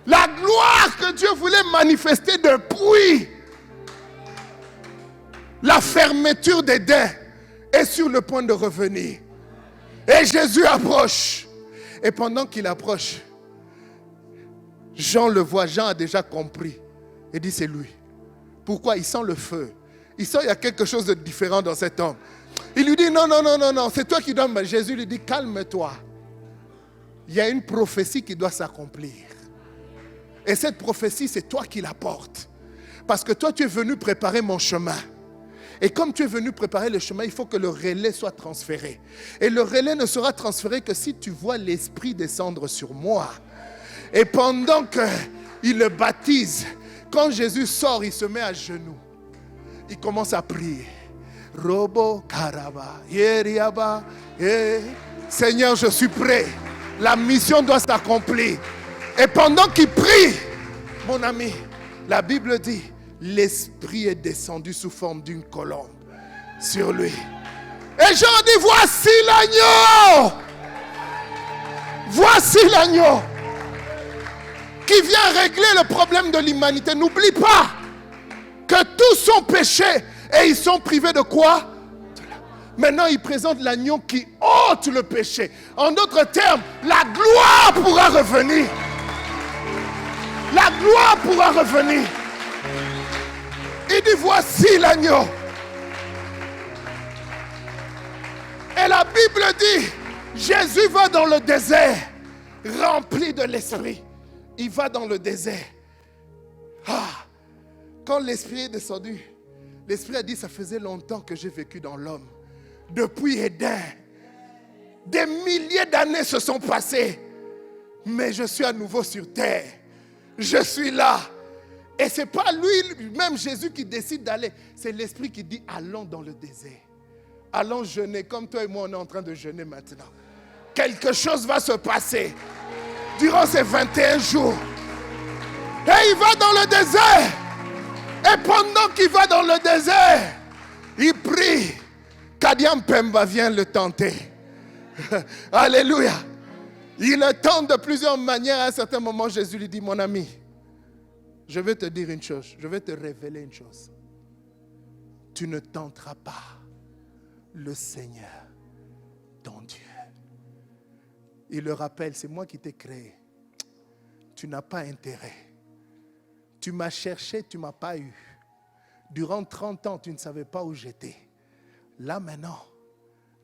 La gloire que Dieu voulait manifester depuis la fermeture d'Éden est sur le point de revenir. Et Jésus approche. Et pendant qu'il approche, Jean le voit. Jean a déjà compris. Il dit, c'est lui. Pourquoi? Il sent le feu. Il sent qu'il y a quelque chose de différent dans cet homme. Il lui dit, non, c'est toi qui dois me... Jésus lui dit, calme-toi. Il y a une prophétie qui doit s'accomplir. Et cette prophétie, c'est toi qui la portes. Parce que toi, tu es venu préparer mon chemin. Et comme tu es venu préparer le chemin, il faut que le relais soit transféré. Et le relais ne sera transféré que si tu vois l'Esprit descendre sur moi. Et pendant qu'il le baptise, quand Jésus sort, il se met à genoux. Il commence à prier. Robo Karaba, Yeriaba, Seigneur, je suis prêt. La mission doit s'accomplir. Et pendant qu'il prie, mon ami, la Bible dit, l'Esprit est descendu sous forme d'une colombe sur lui. Et Jean dit, voici l'agneau. Voici l'agneau qui vient régler le problème de l'humanité. N'oublie pas que tous sont péchés et ils sont privés de quoi? Maintenant, il présente l'agneau qui ôte le péché. En d'autres termes, la gloire pourra revenir. La gloire pourra revenir. Il dit, voici l'agneau. Et la Bible dit, Jésus va dans le désert, rempli de l'Esprit. Il va dans le désert. Quand l'Esprit est descendu, l'Esprit a dit, ça faisait longtemps que j'ai vécu dans l'homme. Depuis Éden, des milliers d'années se sont passées. Mais je suis à nouveau sur terre. Je suis là. Et ce n'est pas lui-même Jésus qui décide d'aller. C'est l'Esprit qui dit, allons dans le désert. Allons jeûner, comme toi et moi, on est en train de jeûner maintenant. Quelque chose va se passer durant ces 21 jours. Et il va dans le désert. Et pendant qu'il va dans le désert, il prie. Kadiam Pemba vient le tenter. Alléluia. Il le tente de plusieurs manières. À un certain moment, Jésus lui dit, mon ami, je vais te dire une chose. Je vais te révéler une chose. Tu ne tenteras pas le Seigneur, ton Dieu. Il le rappelle, c'est moi qui t'ai créé. Tu n'as pas intérêt. Tu m'as cherché, tu ne m'as pas eu. Durant 30 ans, tu ne savais pas où j'étais. Là maintenant,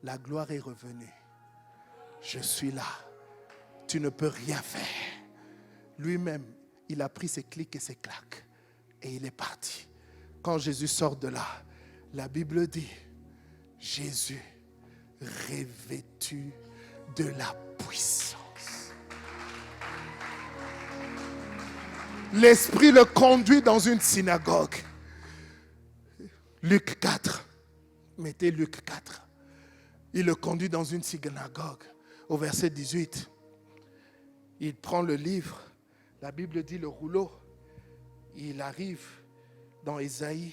la gloire est revenue. Je suis là. Tu ne peux rien faire. Lui-même, il a pris ses clics et ses claques. Et il est parti. Quand Jésus sort de là, la Bible dit, Jésus revêtu de la puissance. L'Esprit le conduit dans une synagogue. Luc 4. Mettez Luc 4. Il le conduit dans une synagogue. Au verset 18. Il prend le livre. La Bible dit le rouleau. Il arrive dans Ésaïe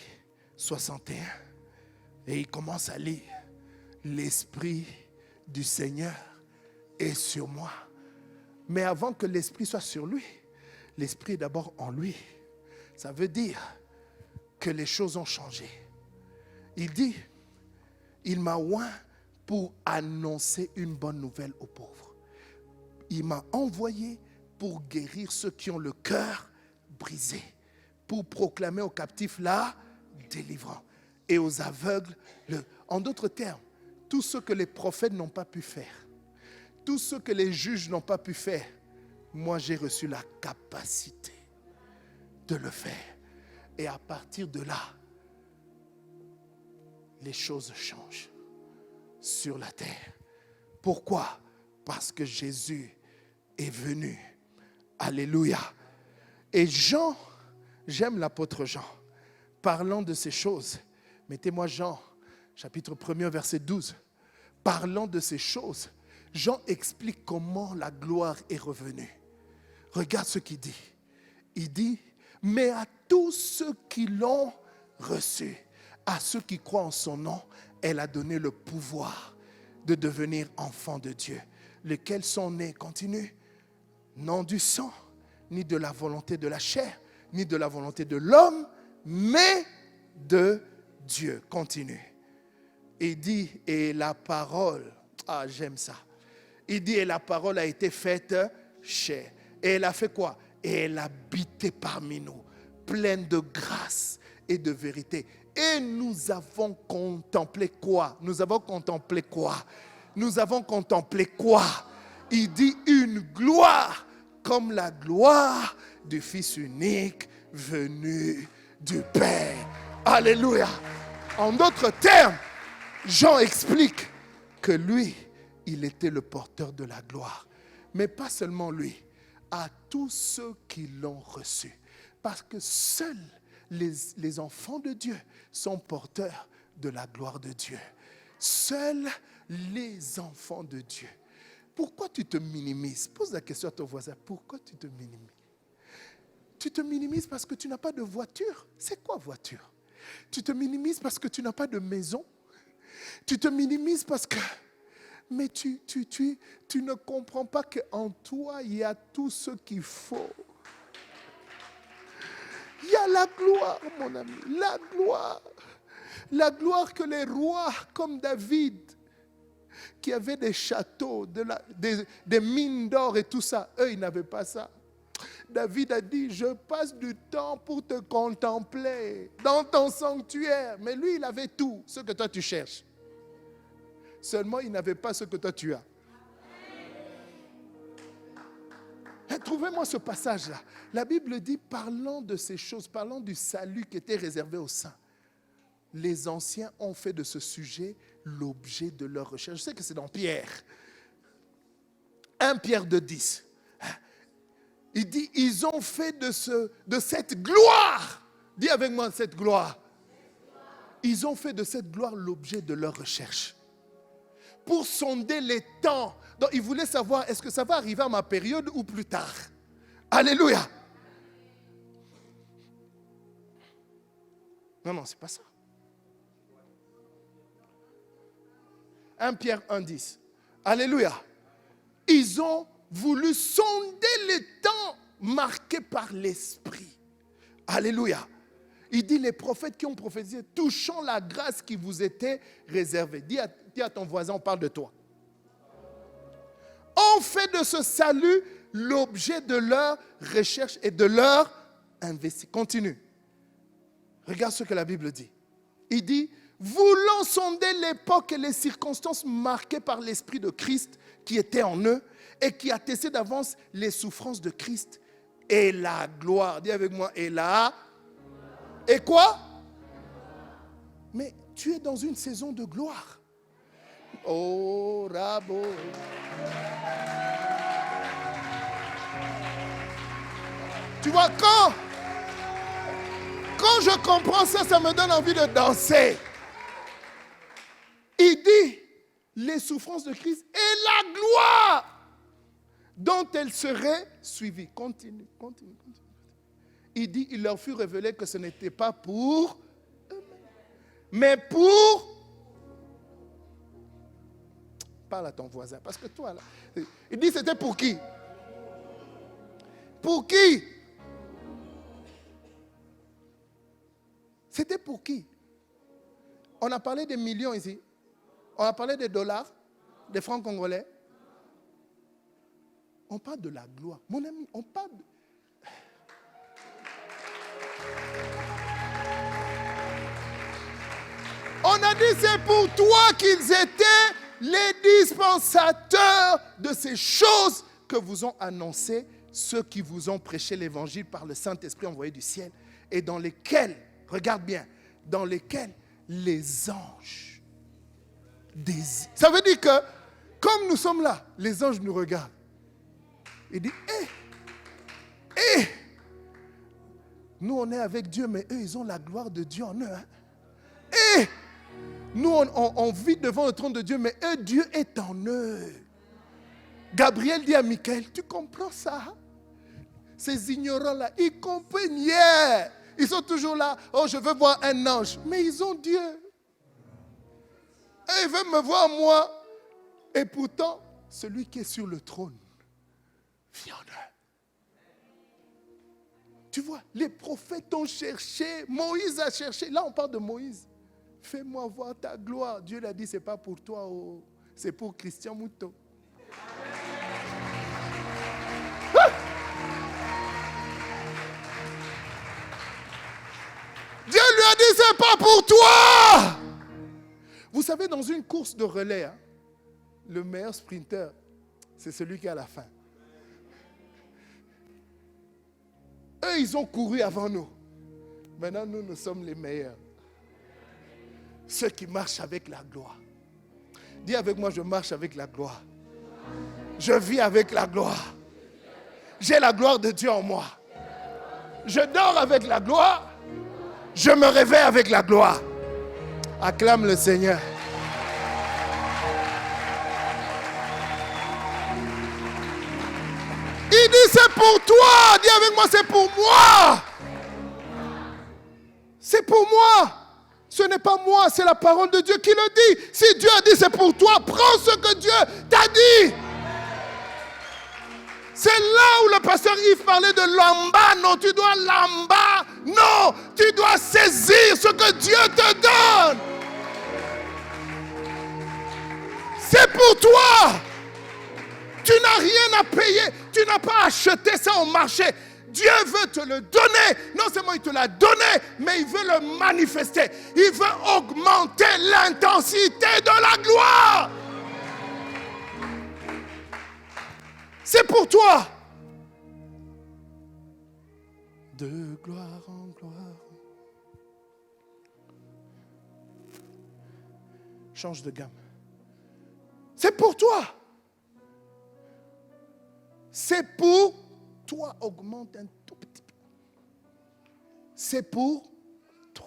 61. Et il commence à lire. L'Esprit du Seigneur est sur moi. Mais avant que l'Esprit soit sur lui, l'Esprit est d'abord en lui. Ça veut dire que les choses ont changé. Il dit, il m'a oint pour annoncer une bonne nouvelle aux pauvres. Il m'a envoyé pour guérir ceux qui ont le cœur brisé, pour proclamer aux captifs la délivrance et aux aveugles le... En d'autres termes, tout ce que les prophètes n'ont pas pu faire, tout ce que les juges n'ont pas pu faire, moi j'ai reçu la capacité de le faire. Et à partir de là, les choses changent sur la terre. Pourquoi? Parce que Jésus est venu. Alléluia. Et Jean, j'aime l'apôtre Jean, parlant de ces choses. Mettez-moi Jean, chapitre 1er, verset 12. Parlant de ces choses, Jean explique comment la gloire est revenue. Regarde ce qu'il dit. Il dit, mais à tous ceux qui l'ont reçu, à ceux qui croient en son nom, elle a donné le pouvoir de devenir enfants de Dieu, lesquels sont nés, continue, non du sang, ni de la volonté de la chair, ni de la volonté de l'homme, mais de Dieu. Continue. Il dit, et la parole, j'aime ça. Il dit, et la parole a été faite chair. Et elle a fait quoi? Et elle a habité parmi nous, pleine de grâce et de vérité. Et nous avons contemplé quoi? Nous avons contemplé quoi? Nous avons contemplé quoi? Il dit une gloire comme la gloire du Fils unique venu du Père. Alléluia. En d'autres termes, Jean explique que lui, il était le porteur de la gloire. Mais pas seulement lui, à tous ceux qui l'ont reçu. Parce que seuls les enfants de Dieu sont porteurs de la gloire de Dieu. Seuls les enfants de Dieu. Pourquoi tu te minimises? Pose la question à ton voisin. Pourquoi tu te minimises? Tu te minimises parce que tu n'as pas de voiture. C'est quoi voiture? Tu te minimises parce que tu n'as pas de maison. Tu te minimises parce que... Mais tu ne comprends pas qu'en toi, il y a tout ce qu'il faut. Il y a la gloire, mon ami, la gloire. La gloire que les rois comme David, qui avaient des châteaux, des mines d'or et tout ça, eux, ils n'avaient pas ça. David a dit, je passe du temps pour te contempler dans ton sanctuaire. Mais lui, il avait tout, ce que toi tu cherches. Seulement, il n'avait pas ce que toi tu as. Et trouvez-moi ce passage-là. La Bible dit, parlant de ces choses, parlant du salut qui était réservé aux saints, les anciens ont fait de ce sujet l'objet de leur recherche. Je sais que c'est dans Pierre. 1 Pierre 2,10. Il dit, ils ont fait de cette gloire. Dis avec moi cette gloire. Ils ont fait de cette gloire l'objet de leur recherche. Pour sonder les temps. Donc, ils voulaient savoir, est-ce que ça va arriver à ma période ou plus tard? Alléluia. Non, c'est pas ça. 1 Pierre 1,10. Alléluia. Ils ont voulu sonder les temps marqués par l'Esprit. Alléluia. Il dit les prophètes qui ont prophétisé, touchant la grâce qui vous était réservée. Dis à ton voisin, on parle de toi. On fait de ce salut l'objet de leur recherche et de leur investissement. Continue. Regarde ce que la Bible dit. Il dit, voulant sonder l'époque et les circonstances marquées par l'Esprit de Christ qui était en eux et qui attestait d'avance les souffrances de Christ et la gloire. Dis avec moi, et la... Et quoi? Mais tu es dans une saison de gloire. Oh, Rabo. Tu vois, quand je comprends ça, ça me donne envie de danser. Il dit, les souffrances de Christ et la gloire dont elles seraient suivies. Continue. Il dit, il leur fut révélé que ce n'était pas pour eux-mêmes, mais pour... Parle à ton voisin, parce que toi, là... Il dit, c'était pour qui? Pour qui? C'était pour qui? On a parlé des millions ici. On a parlé des dollars, des francs congolais. On parle de la gloire. Mon ami, on parle de... On a dit c'est pour toi qu'ils étaient les dispensateurs de ces choses que vous ont annoncées ceux qui vous ont prêché l'évangile par le Saint-Esprit envoyé du ciel et dans lesquels, regarde bien, dans lesquels les anges désirent. Ça veut dire que comme nous sommes là, les anges nous regardent. Il dit, nous on est avec Dieu, mais eux ils ont la gloire de Dieu en eux. Hein? Nous, on vit devant le trône de Dieu, mais eux, Dieu est en eux. Gabriel dit à Michaël, tu comprends ça? Ces ignorants-là, ils comprennent hier. Ils sont toujours là, oh, je veux voir un ange. Mais ils ont Dieu. Et ils veulent me voir moi. Et pourtant, celui qui est sur le trône vit en eux. Tu vois, les prophètes ont cherché, Moïse a cherché. Là, on parle de Moïse. Fais-moi voir ta gloire. Dieu l'a dit, ce n'est pas pour toi, oh, c'est pour Christian Mouton. Ah! Dieu lui a dit, ce n'est pas pour toi. Vous savez, dans une course de relais, hein, le meilleur sprinter, c'est celui qui est à la fin. Eux, ils ont couru avant nous. Maintenant, nous sommes les meilleurs. Ceux qui marchent avec la gloire. Dis avec moi, je marche avec la gloire. Je vis avec la gloire. J'ai la gloire de Dieu en moi. Je dors avec la gloire. Je me réveille avec la gloire. Acclame le Seigneur. Il dit c'est pour toi. Dis avec moi, c'est pour moi. C'est pour moi. Ce n'est pas moi, c'est la parole de Dieu qui le dit. Si Dieu a dit c'est pour toi, prends ce que Dieu t'a dit. C'est là où le pasteur Yves parlait de lamba. Non, tu dois lamba. Non, tu dois saisir ce que Dieu te donne. on! C'est pour toi. Tu n'as rien à payer. Tu n'as pas acheté ça au marché. Dieu veut te le donner. Non seulement il te l'a donné, mais il veut le manifester. Il veut augmenter l'intensité de la gloire. C'est pour toi. De gloire en gloire. Change de gamme. C'est pour toi. C'est pour toi. Augmente un tout petit peu. C'est pour toi.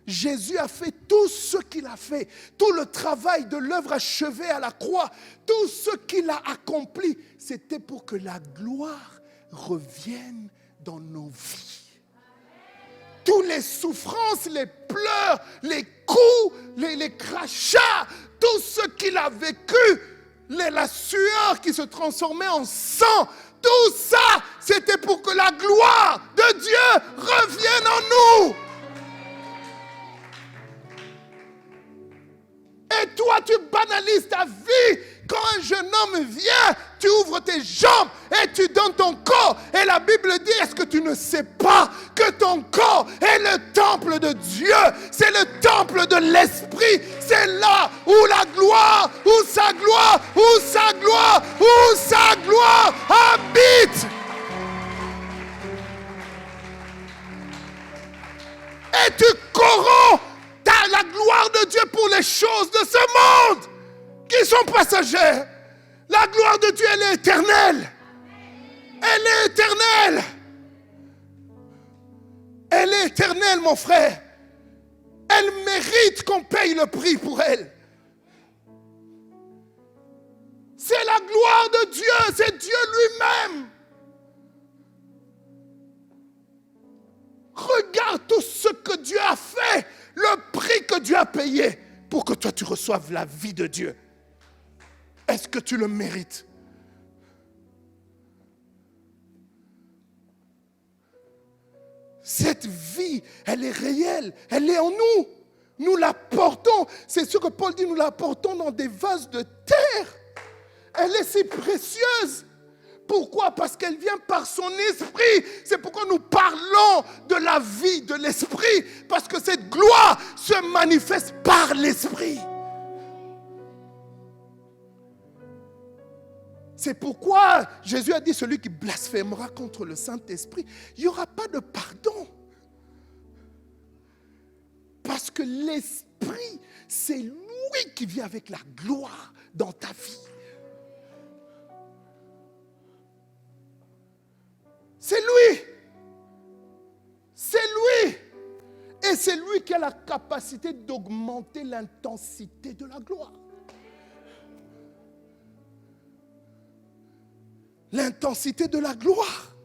Jésus a fait tout ce qu'il a fait. Tout le travail de l'œuvre achevée à la croix. Tout ce qu'il a accompli. C'était pour que la gloire revienne dans nos vies. Toutes les souffrances, les pleurs, les coups, les crachats, tout ce qu'il a vécu, la sueur qui se transformait en sang, tout ça, c'était pour que la gloire de Dieu revienne en nous. Et toi, tu banalises ta vie. Quand un jeune homme vient, tu ouvres tes jambes et tu donnes ton corps. Et la Bible dit, est-ce que tu ne sais pas que ton corps est le temple de Dieu? C'est le temple de l'Esprit. C'est là où la gloire, où sa gloire, où sa gloire, où sa gloire habite. Et tu corromps la gloire de Dieu pour les choses de ce monde qui sont passagères. La gloire de Dieu, elle est éternelle. Elle est éternelle. Elle est éternelle, mon frère. Elle mérite qu'on paye le prix pour elle. C'est la gloire de Dieu, c'est Dieu lui-même. Regarde tout ce que Dieu a fait, le prix que Dieu a payé pour que toi tu reçoives la vie de Dieu. Est-ce que tu le mérites? Cette vie, elle est réelle, elle est en nous. Nous la portons. C'est ce que Paul dit, nous la portons dans des vases de terre. Elle est si précieuse. Pourquoi? Parce qu'elle vient par son esprit. C'est pourquoi nous parlons de la vie de l'esprit. Parce que cette gloire se manifeste par l'esprit. C'est pourquoi Jésus a dit, celui qui blasphémera contre le Saint-Esprit, il n'y aura pas de pardon. Parce que l'esprit, c'est lui qui vient avec la gloire dans ta vie. C'est lui. C'est lui. Et c'est lui qui a la capacité d'augmenter l'intensité de la gloire. L'intensité de la gloire.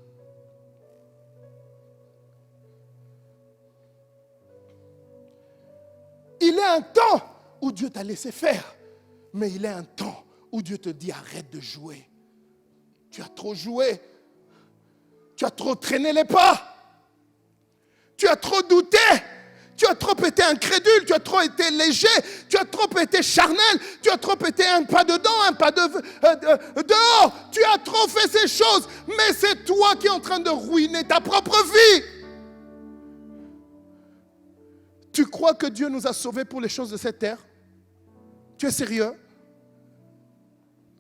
Il est un temps où Dieu t'a laissé faire, mais il est un temps où Dieu te dit arrête de jouer. Tu as trop joué. Tu as trop traîné les pas. Tu as trop douté. Tu as trop été incrédule, tu as trop été léger, tu as trop été charnel, tu as trop été un pas dedans, un pas dehors. Tu as trop fait ces choses, mais c'est toi qui es en train de ruiner ta propre vie. Tu crois que Dieu nous a sauvés pour les choses de cette terre? Tu es sérieux?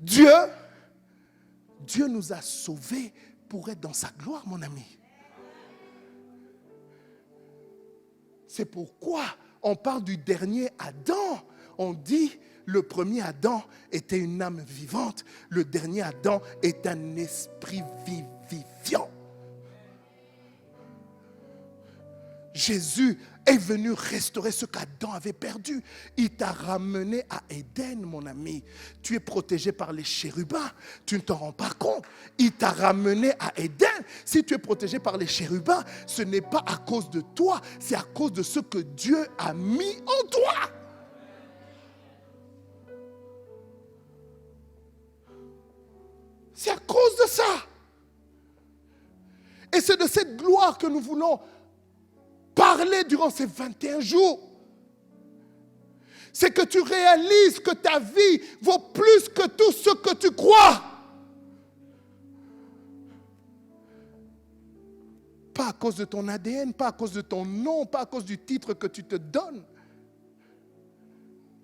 Dieu nous a sauvés pour être dans sa gloire, mon ami. C'est pourquoi on parle du dernier Adam. On dit le premier Adam était une âme vivante. Le dernier Adam est un esprit vivifiant. Jésus est venu restaurer ce qu'Adam avait perdu. Il t'a ramené à Éden, mon ami. Tu es protégé par les chérubins. Tu ne t'en rends pas compte. Il t'a ramené à Éden. Si tu es protégé par les chérubins, ce n'est pas à cause de toi, c'est à cause de ce que Dieu a mis en toi. C'est à cause de ça. Et c'est de cette gloire que nous voulons parler durant ces 21 jours. C'est que tu réalises que ta vie vaut plus que tout ce que tu crois. Pas à cause de ton ADN, pas à cause de ton nom, pas à cause du titre que tu te donnes,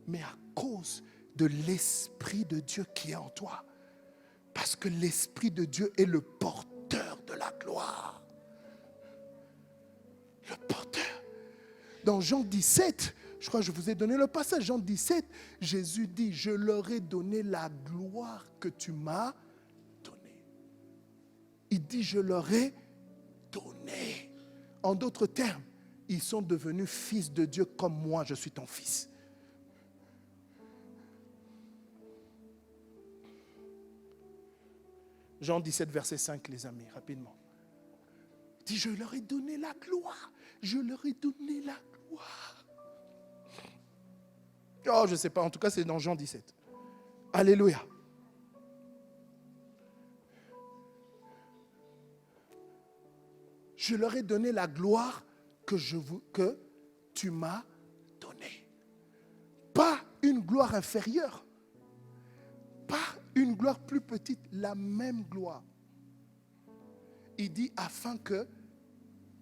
mais à cause de l'Esprit de Dieu qui est en toi. Parce que l'Esprit de Dieu est le porteur de la gloire. Le porteur. Dans Jean 17, je crois que je vous ai donné le passage, Jean 17, Jésus dit, je leur ai donné la gloire que tu m'as donnée. Il dit, je leur ai donné. En d'autres termes, ils sont devenus fils de Dieu comme moi, je suis ton fils. Jean 17, verset 5, les amis, rapidement. Il dit, je leur ai donné la gloire. Je leur ai donné la gloire. Oh, je ne sais pas, en tout cas, c'est dans Jean 17. Alléluia. Je leur ai donné la gloire que tu m'as donnée. Pas une gloire inférieure. Pas une gloire plus petite, la même gloire. Il dit afin que,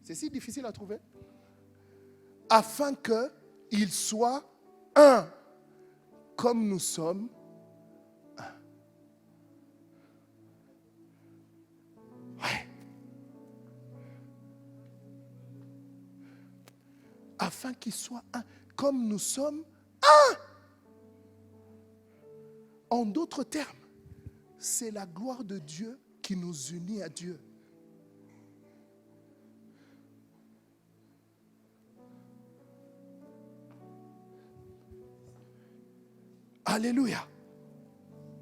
c'est si difficile à trouver, afin qu'ils soient un, comme nous sommes un. Ouais. Afin qu'ils soient un, comme nous sommes un. En d'autres termes, c'est la gloire de Dieu qui nous unit à Dieu. Alléluia.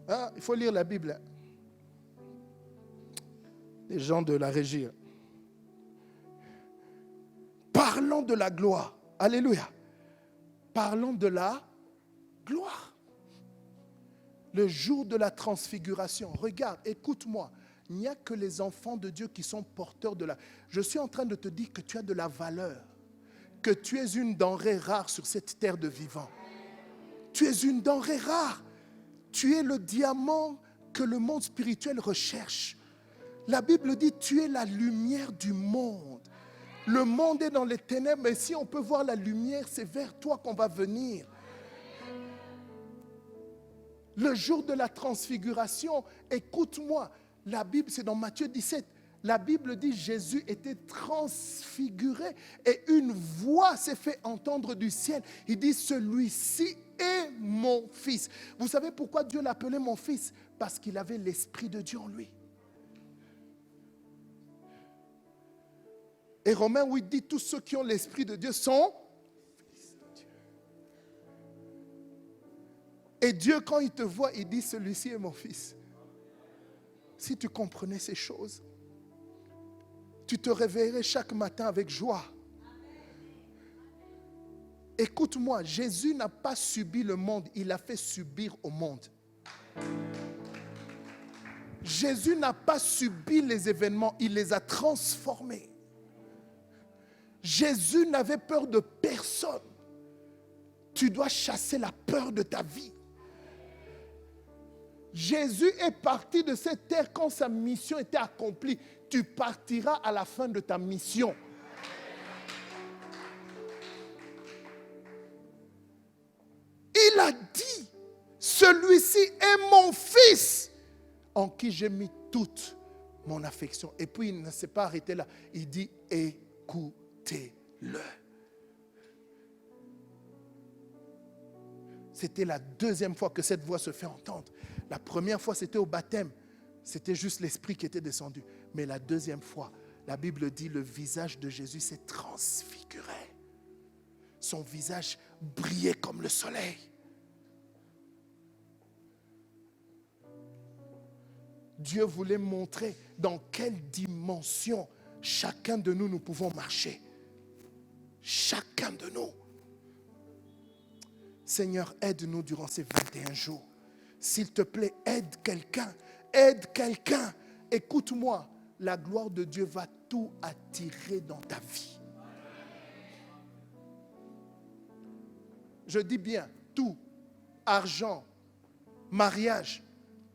Ah, il faut lire la Bible. Les gens de la régie. Parlons de la gloire. Alléluia. Parlons de la gloire. Le jour de la transfiguration. Regarde, écoute-moi. Il n'y a que les enfants de Dieu qui sont porteurs de la... Je suis en train de te dire que tu as de la valeur. Que tu es une denrée rare sur cette terre de vivants. Tu es une denrée rare. Tu es le diamant que le monde spirituel recherche. La Bible dit, tu es la lumière du monde. Le monde est dans les ténèbres, mais si on peut voir la lumière, c'est vers toi qu'on va venir. Le jour de la transfiguration, écoute-moi, la Bible, c'est dans Matthieu 17. La Bible dit Jésus était transfiguré et une voix s'est fait entendre du ciel. Il dit, celui-ci est mon fils. Vous savez pourquoi Dieu l'appelait mon fils? Parce qu'il avait l'Esprit de Dieu en lui. Et Romains 8 dit, tous ceux qui ont l'Esprit de Dieu sont fils de Dieu. Et Dieu, quand il te voit, il dit, celui-ci est mon fils. Si tu comprenais ces choses, tu te réveillerais chaque matin avec joie. Écoute-moi, Jésus n'a pas subi le monde, il l'a fait subir au monde. Jésus n'a pas subi les événements, il les a transformés. Jésus n'avait peur de personne. Tu dois chasser la peur de ta vie. Jésus est parti de cette terre quand sa mission était accomplie. Tu partiras à la fin de ta mission. Il a dit, celui-ci est mon fils, en qui j'ai mis toute mon affection. Et puis il ne s'est pas arrêté là. Il dit, écoutez-le. C'était la deuxième fois que cette voix se fait entendre. La première fois, c'était au baptême. C'était juste l'Esprit qui était descendu. Mais la deuxième fois, la Bible dit, le visage de Jésus s'est transfiguré. Son visage brillait comme le soleil. Dieu voulait montrer dans quelle dimension chacun de nous pouvons marcher. Chacun de nous. Seigneur, aide-nous durant ces 21 jours. S'il te plaît, aide quelqu'un. Aide quelqu'un. Écoute-moi, la gloire de Dieu va tout attirer dans ta vie. Je dis bien, tout, argent, mariage,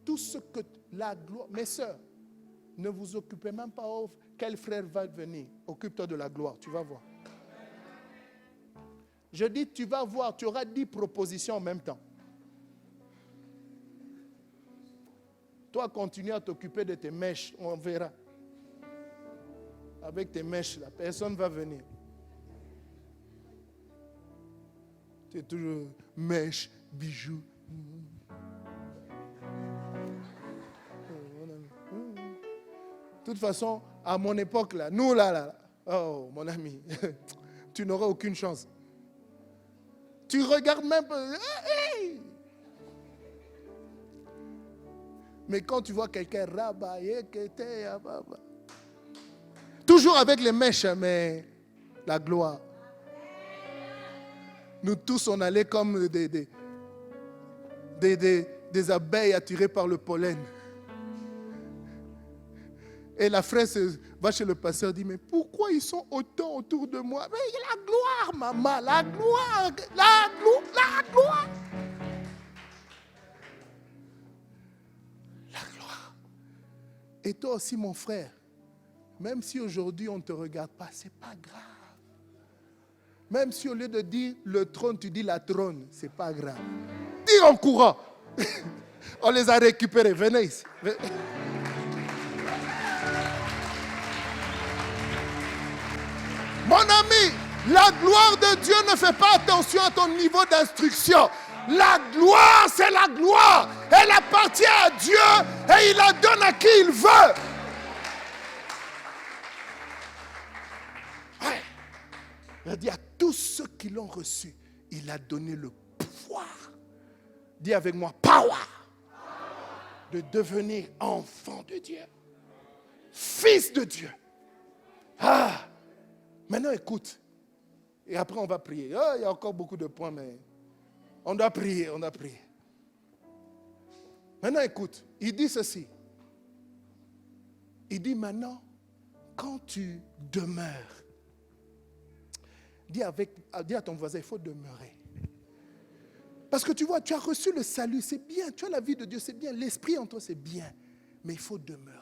tout ce que la gloire, mes sœurs, ne vous occupez même pas de quel frère va venir. Occupe-toi de la gloire, tu vas voir. Je dis, tu vas voir, tu auras 10 propositions en même temps. Toi, continue à t'occuper de tes mèches, on verra. Avec tes mèches, là, personne ne va venir. Tu es toujours mèches, bijoux. De toute façon, à mon époque, là, nous, là, oh, mon ami, tu n'auras aucune chance. Tu regardes même pas. Mais quand tu vois quelqu'un rabailler, toujours avec les mèches, mais la gloire. Nous tous, on allait comme des abeilles attirées par le pollen. Et la frère va chez le pasteur et dit, mais pourquoi ils sont autant autour de moi? Mais il y a la gloire, maman, la gloire, la gloire. La gloire. Et toi aussi, mon frère, même si aujourd'hui on ne te regarde pas, ce n'est pas grave. Même si au lieu de dire le trône, tu dis la trône, ce n'est pas grave. Dis en courant. On les a récupérés. Venez ici. Mon ami, la gloire de Dieu ne fait pas attention à ton niveau d'instruction. La gloire, c'est la gloire. Elle appartient à Dieu et il la donne à qui il veut. Ouais. Il a dit à tous ceux qui l'ont reçu, il a donné le pouvoir. Dis avec moi, power. De devenir enfant de Dieu. Fils de Dieu. Ah. Maintenant, écoute. Et après, on va prier. Oh, il y a encore beaucoup de points, mais on doit prier, on doit prier. Maintenant, écoute. Il dit ceci. Il dit maintenant, quand tu demeures, dis à ton voisin, il faut demeurer. Parce que tu vois, tu as reçu le salut, c'est bien. Tu as la vie de Dieu, c'est bien. L'esprit en toi, c'est bien. Mais il faut demeurer.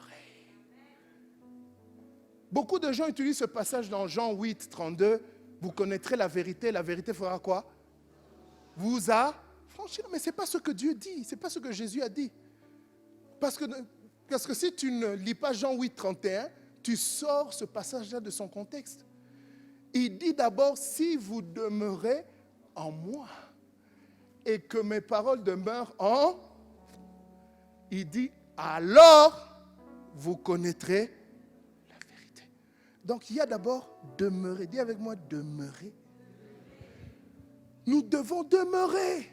Beaucoup de gens utilisent ce passage dans Jean 8, 32. Vous connaîtrez la vérité fera quoi? Vous affranchira. Mais ce n'est pas ce que Dieu dit. Ce n'est pas ce que Jésus a dit. Parce que si tu ne lis pas Jean 8, 31, tu sors ce passage-là de son contexte. Il dit d'abord, si vous demeurez en moi et que mes paroles demeurent en... Il dit, alors vous connaîtrez. Donc, il y a d'abord demeurer. Dis avec moi, demeurer. Nous devons demeurer.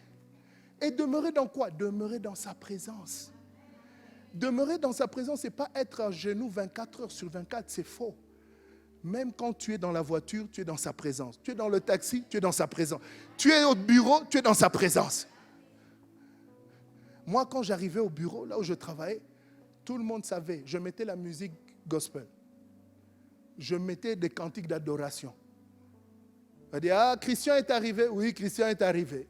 Et demeurer dans quoi? Demeurer dans sa présence. Demeurer dans sa présence, ce n'est pas être à genoux 24 heures sur 24, c'est faux. Même quand tu es dans la voiture, tu es dans sa présence. Tu es dans le taxi, tu es dans sa présence. Tu es au bureau, tu es dans sa présence. Moi, quand j'arrivais au bureau, là où je travaillais, tout le monde savait, je mettais la musique gospel. Je mettais des cantiques d'adoration. On dit, Christian est arrivé. Oui, Christian est arrivé.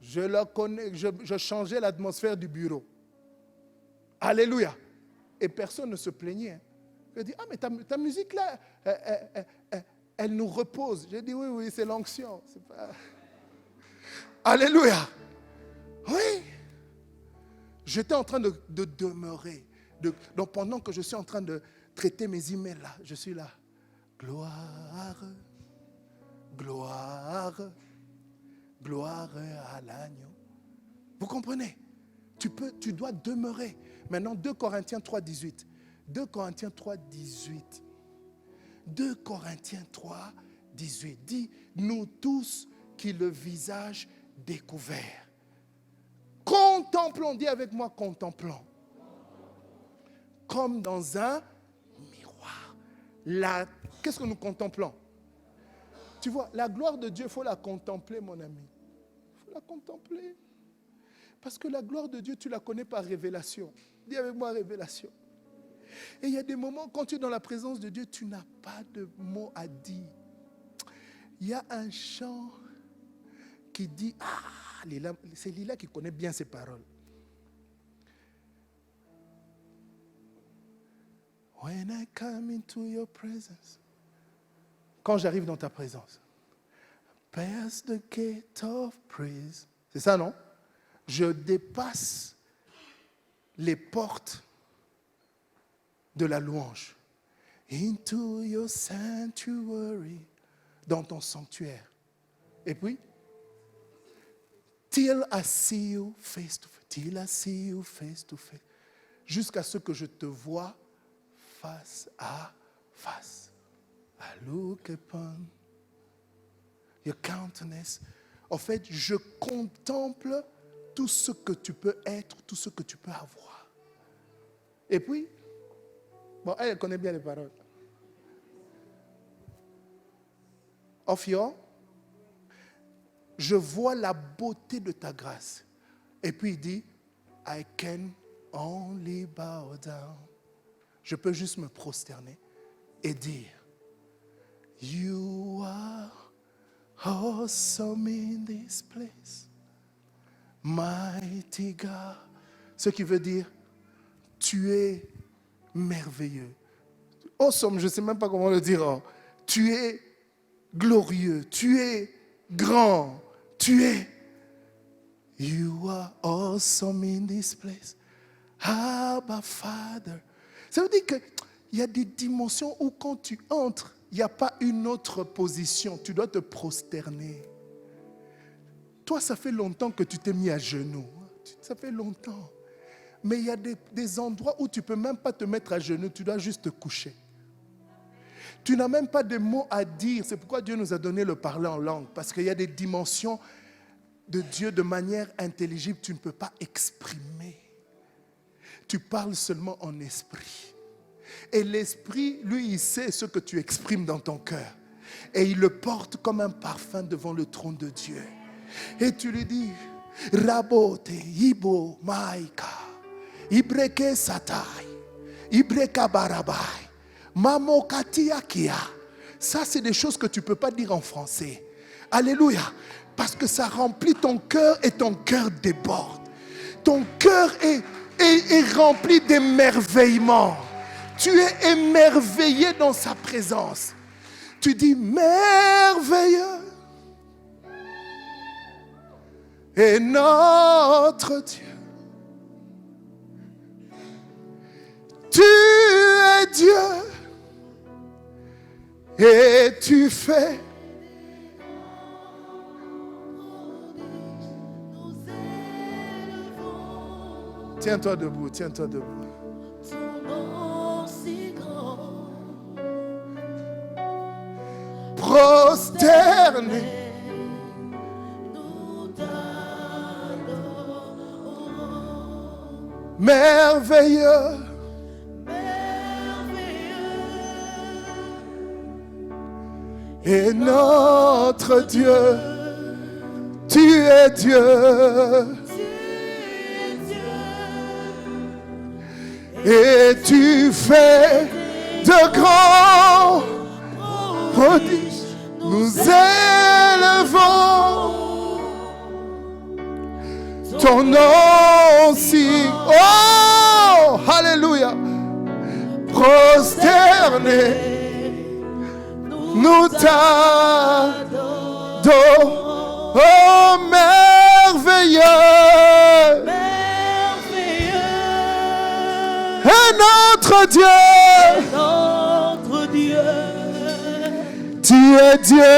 Je le connais, je changeais l'atmosphère du bureau. Alléluia. Et personne ne se plaignait. Je dis, mais ta musique là, elle nous repose. J'ai dit, oui, c'est l'onction. C'est pas... Alléluia. Oui. J'étais en train de demeurer. Donc pendant que je suis en train de traiter mes emails là, je suis là. Gloire, gloire, gloire à l'agneau. Vous comprenez? Tu dois demeurer. Maintenant, 2 Corinthiens 3, 18. 2 Corinthiens 3, 18. 2 Corinthiens 3, 18. Dit, nous tous qui le visage découvert. Contemplons, dis avec moi, contemplons. Comme dans un miroir. Qu'est-ce que nous contemplons? Tu vois, la gloire de Dieu, il faut la contempler, mon ami. Il faut la contempler. Parce que la gloire de Dieu, tu la connais par révélation. Dis avec moi, révélation. Et il y a des moments, quand tu es dans la présence de Dieu, tu n'as pas de mots à dire. Il y a un chant qui dit, Lila, c'est Lila qui connaît bien ces paroles. When I come into your presence. Quand j'arrive dans ta présence. Past the gate of praise. C'est ça, non? Je dépasse les portes de la louange. Into your sanctuary. Dans ton sanctuaire. Et puis, till I see you face to face. Till I see you face to face. Jusqu'à ce que je te vois face à face. I look upon your countenance. En fait, je contemple tout ce que tu peux être, tout ce que tu peux avoir. Et puis, bon, elle connaît bien les paroles. Of your, je vois la beauté de ta grâce. Et puis il dit, I can only bow down. Je peux juste me prosterner et dire, you are awesome in this place, mighty God. Ce qui veut dire, tu es merveilleux. Awesome, je ne sais même pas comment le dire. Oh. Tu es glorieux, tu es grand, tu es. You are awesome in this place. Abba Father. Ça veut dire qu'il y a des dimensions où quand tu entres, il n'y a pas une autre position. Tu dois te prosterner. Toi, ça fait longtemps que tu t'es mis à genoux. Ça fait longtemps. Mais il y a des endroits où tu ne peux même pas te mettre à genoux. Tu dois juste te coucher. Tu n'as même pas de mots à dire. C'est pourquoi Dieu nous a donné le parler en langue. Parce qu'il y a des dimensions de Dieu de manière intelligible. Tu ne peux pas exprimer. Tu parles seulement en esprit. Et l'esprit, lui, il sait ce que tu exprimes dans ton cœur. Et il le porte comme un parfum devant le trône de Dieu. Et tu lui dis, Rabote, Ibo, Maïka, Ibreke Satai, Ibreka Barabai. Mamokatiakia. Ça, c'est des choses que tu ne peux pas dire en français. Alléluia. Parce que ça remplit ton cœur et ton cœur déborde. Ton cœur est rempli d'émerveillement. Tu es émerveillé dans sa présence. Tu dis merveilleux est notre Dieu. Tu es Dieu. Et tu fais tiens-toi debout, tiens-toi debout. Prosterné, merveilleux. Et notre Dieu, tu es Dieu. Et tu fais de grands prodiges. Nous élevons ton nom si. Oh, alléluia. Prosterné. Nous t'adorons, oh merveilleux, et notre Dieu, tu es Dieu,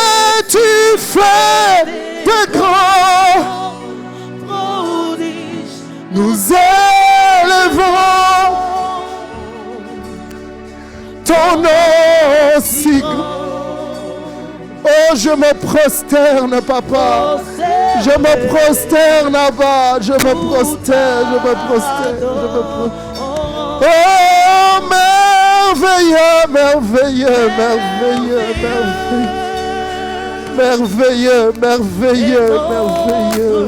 et tu fais de grands prodiges, nous élevons ton nom si grand. Oh, je me prosterne, papa. Je me prosterne, Abba. Je me prosterne, je me prosterne, je me prosterne. Oh, merveilleux, merveilleux, merveilleux, merveilleux, merveilleux, merveilleux, merveilleux.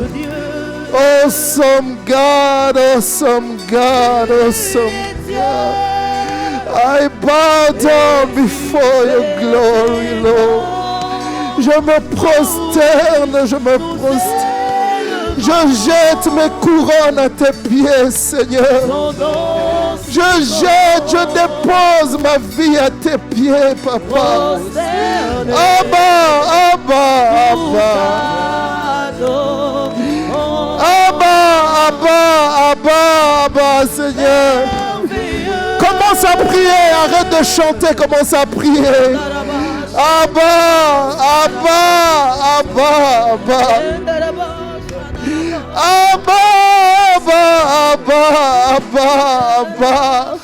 Awesome God, awesome God, awesome God. I bow down before your glory, Lord. Je me prosterne, je me prosterne. Je jette mes couronnes à tes pieds, Seigneur. Je jette, je dépose ma vie à tes pieds, Papa. Abba, Abba, Abba. Abba, Abba, Abba, Abba, Seigneur. Commence à prier, arrête de chanter, commence à prier. Abba, Abba, Abba, Abba. Abba, Abba, Abba, Abba, Abba.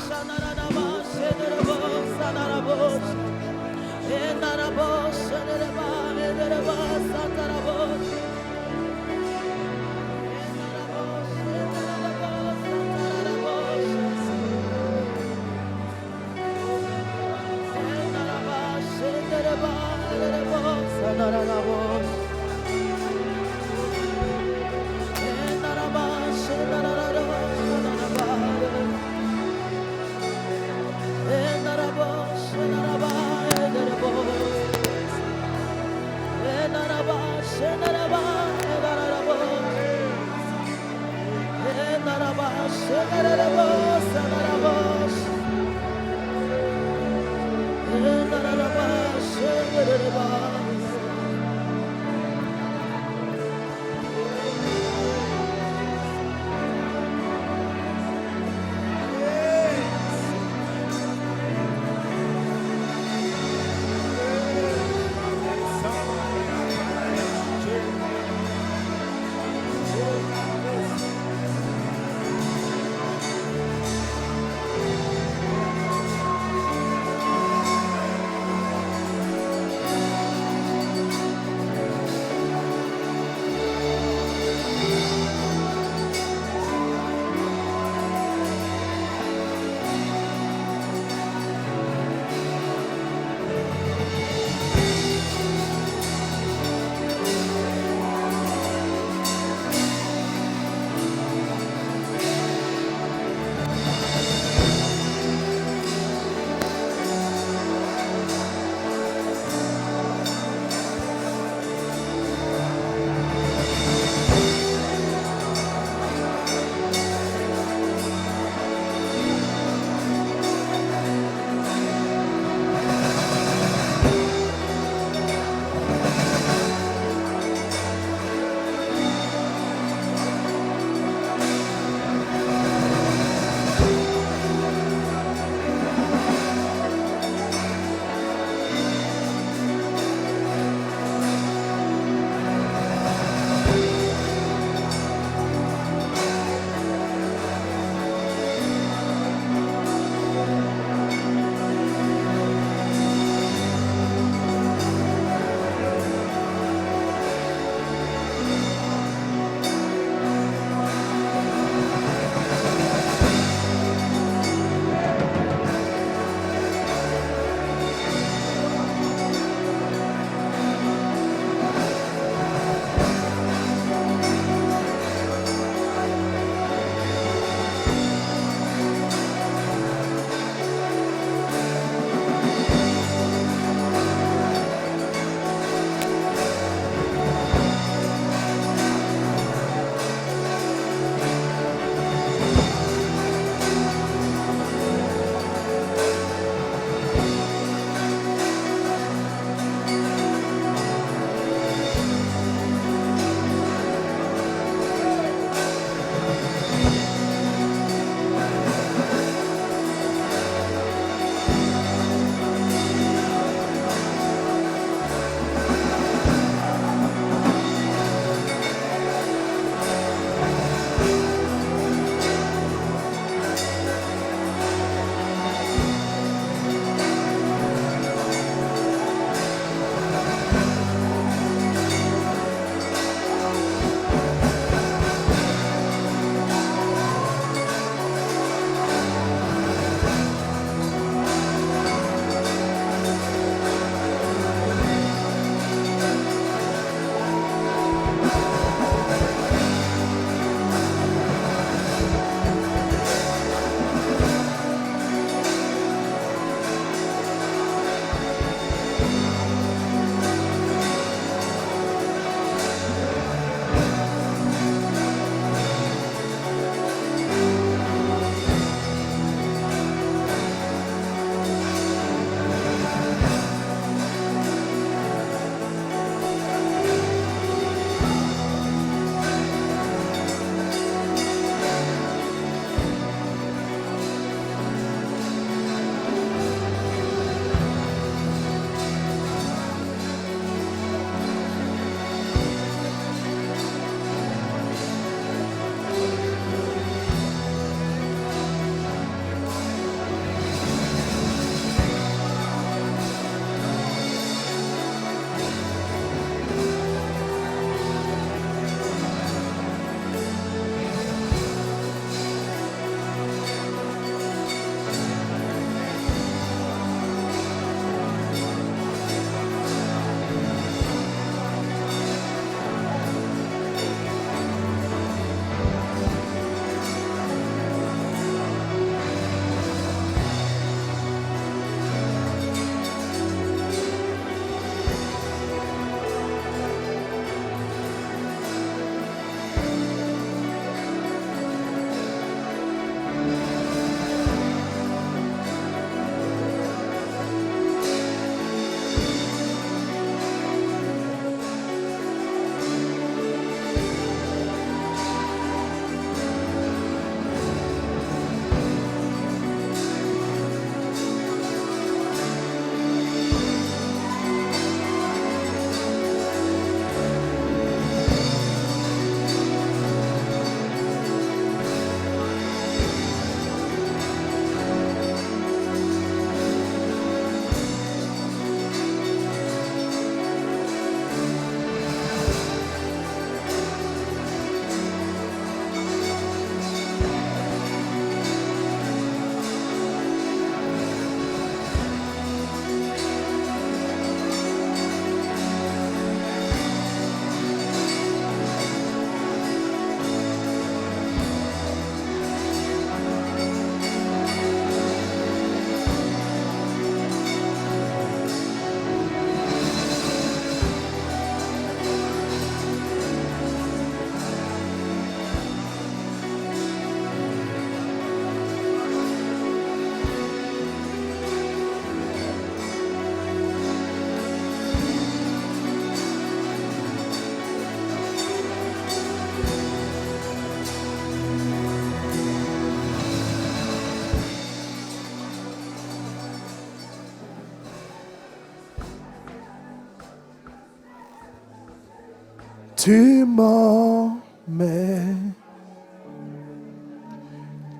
Tu m'emmènes,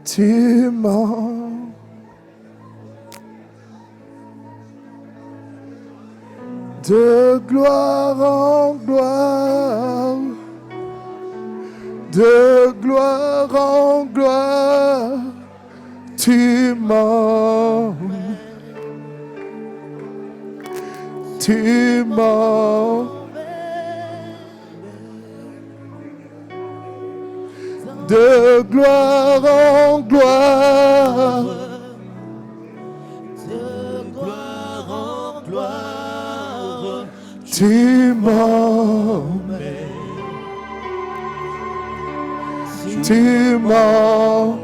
tu m'emmènes de gloire en gloire, de gloire en gloire, tu m'emmènes, tu m'emmènes. De gloire en gloire, de gloire en gloire, tu m'emmènes, tu m'emmènes.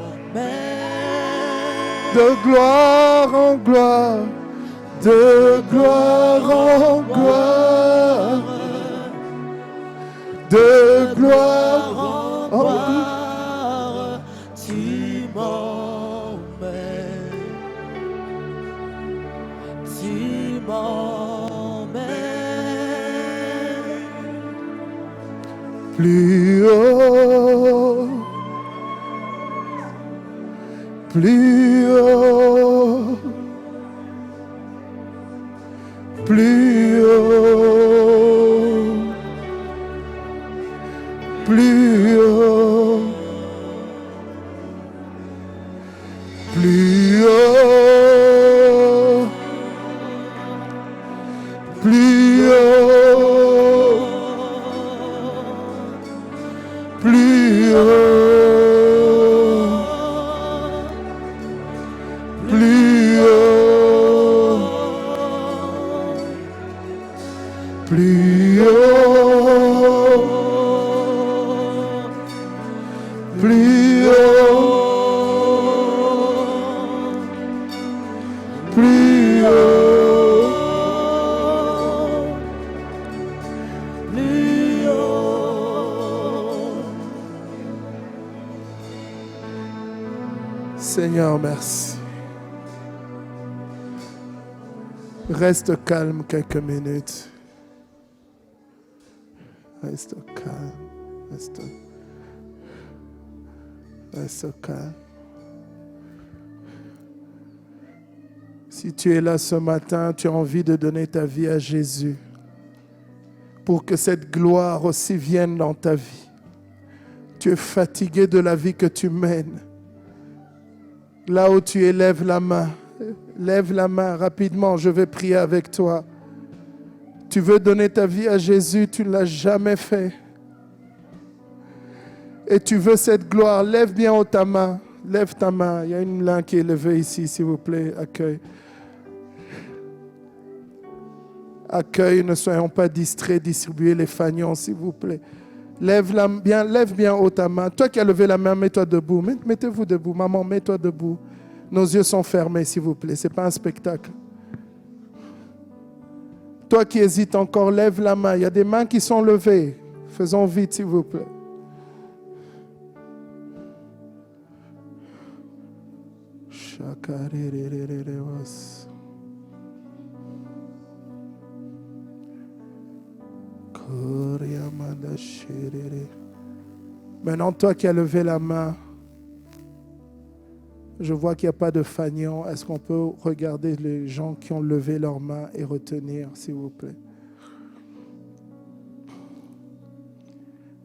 De gloire en gloire, de gloire en gloire, de gloire en gloire. tu m'emmènes, tu m'emmènes. Plus haut, plus haut, plus haut, plus haut, plus haut, plus haut, plus haut, plus haut, plus haut, plus haut, plus haut, Plus haut. Seigneur, merci. Reste calme quelques minutes. Reste calme. Reste calme. Si tu es là ce matin, tu as envie de donner ta vie à Jésus pour que cette gloire aussi vienne dans ta vie. Tu es fatigué de la vie que tu mènes. Là où tu es, lève la main. Lève la main rapidement, je vais prier avec toi. Tu veux donner ta vie à Jésus, tu ne l'as jamais fait. Et tu veux cette gloire, lève bien haut ta main. Lève ta main. Il y a une main qui est levée ici, s'il vous plaît. Accueil. Accueil, ne soyons pas distraits, distribuez les fagnons, s'il vous plaît. Lève bien haut ta main. Toi qui as levé la main, mets-toi debout. Mettez-vous debout. Maman, mets-toi debout. Nos yeux sont fermés, s'il vous plaît. Ce n'est pas un spectacle. Toi qui hésites encore, lève la main. Il y a des mains qui sont levées. Faisons vite, s'il vous plaît. Maintenant, toi qui as levé la main, je vois qu'il n'y a pas de fainéant. Est-ce qu'on peut regarder les gens qui ont levé leurs mains et retenir, s'il vous plaît?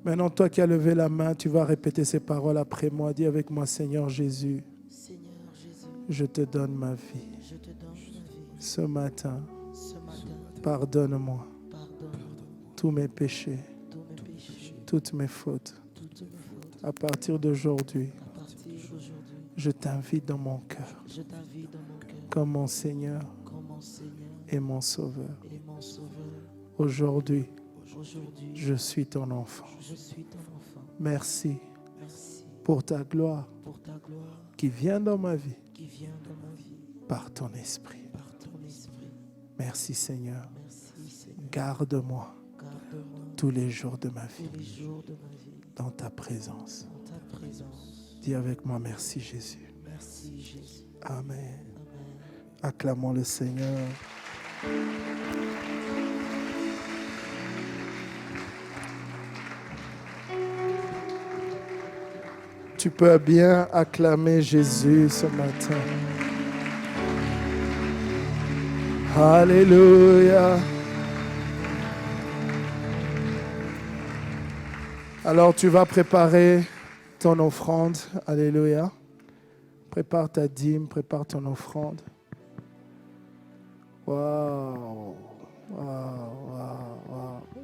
Maintenant, toi qui as levé la main, tu vas répéter ces paroles après moi. Dis avec moi, Seigneur Jésus, Seigneur Jésus, je te donne ma vie. je te donne ma vie. Ce matin, Ce matin, pardonne-moi pardonne tous mes péchés, tous mes péchés, toutes mes fautes. toutes mes fautes. À partir d'aujourd'hui, À partir d'aujourd'hui, je t'invite dans mon cœur je t'invite dans mon cœur comme mon Seigneur comme mon Seigneur et mon Sauveur. et mon Sauveur. Aujourd'hui, Aujourd'hui, je suis ton enfant. je suis ton enfant. Merci Merci pour ta gloire pour ta gloire qui vient dans ma vie qui vient dans ma vie par ton esprit. par ton esprit. Merci Seigneur. Merci Seigneur. Garde-moi Garde-moi tous les jours de ma vie tous les jours de ma vie dans ta présence. dans ta présence. Dis avec moi merci Jésus. Merci Jésus. Amen. Amen. Acclamons le Seigneur. tu peux bien acclamer Jésus ce matin. Alléluia. Alors tu vas préparer ton offrande. Alléluia. Prépare ta dîme, prépare ton offrande. Waouh.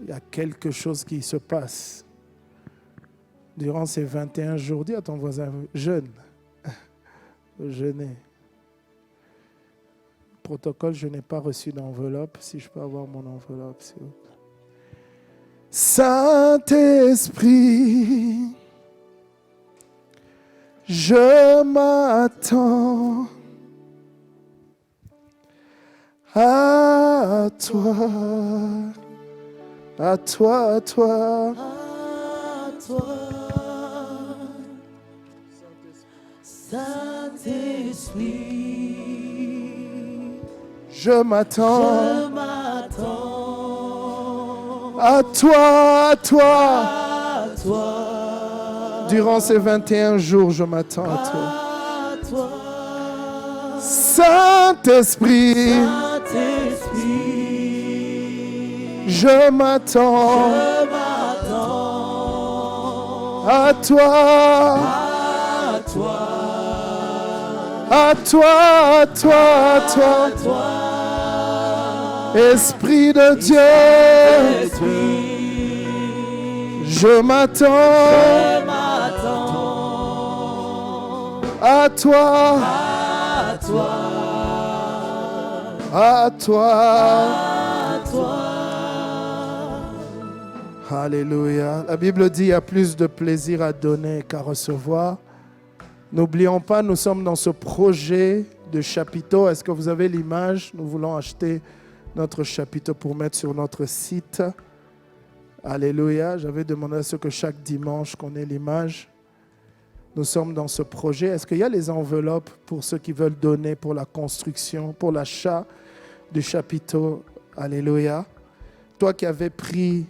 Il y a quelque chose qui se passe. Durant ces 21 jours, dis à ton voisin, jeûne. Jeûner. Protocole, je n'ai pas reçu d'enveloppe. Si je peux avoir mon enveloppe, s'il vous plaît. Saint-Esprit, je m'attends à toi, à toi, à toi. À toi, Saint-Esprit, Je m'attends je m'attends à toi, à toi. à toi, Durant ces 21 jours, je m'attends à toi. à toi, Saint-Esprit, Saint-Esprit, je m'attends je m'attends à toi, à toi, à toi, à toi, à toi. à toi, Esprit de Dieu, Esprit, je m'attends je m'attends à toi, à toi, à toi. à toi. Alléluia. La Bible dit qu'il y a plus de plaisir à donner qu'à recevoir. N'oublions pas, nous sommes dans ce projet de chapiteau. Est-ce que vous avez l'image? Nous voulons acheter notre chapiteau pour mettre sur notre site. Alléluia. J'avais demandé à ce que chaque dimanche qu'on ait l'image. Nous sommes dans ce projet. Est-ce qu'il y a les enveloppes pour ceux qui veulent donner pour la construction, pour l'achat du chapiteau? Alléluia. Toi qui avais pris,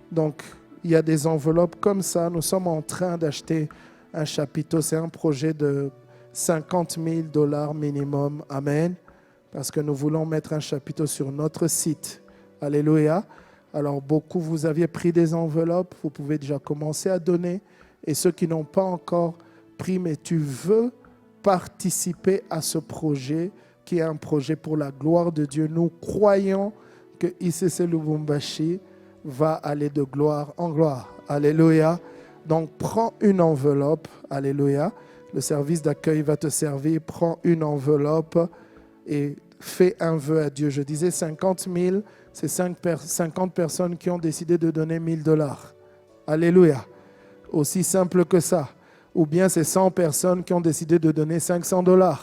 donc il y a des enveloppes comme ça. Nous sommes en train d'acheter un chapiteau. C'est un projet de $50,000 minimum. Amen. Parce que nous voulons mettre un chapiteau sur notre site. Alléluia. Alors beaucoup, vous aviez pris des enveloppes. Vous pouvez déjà commencer à donner. Et ceux qui n'ont pas encore pris, mais tu veux participer à ce projet qui est un projet pour la gloire de Dieu. Nous croyons que ICC Lubumbashi va aller de gloire en gloire. Alléluia. Donc, prends une enveloppe. Alléluia. Le service d'accueil va te servir. Prends une enveloppe et fais un vœu à Dieu. Je disais 50 000, c'est 50 personnes qui ont décidé de donner $1,000. Alléluia. Aussi simple que ça. Ou bien c'est 100 personnes qui ont décidé de donner $500.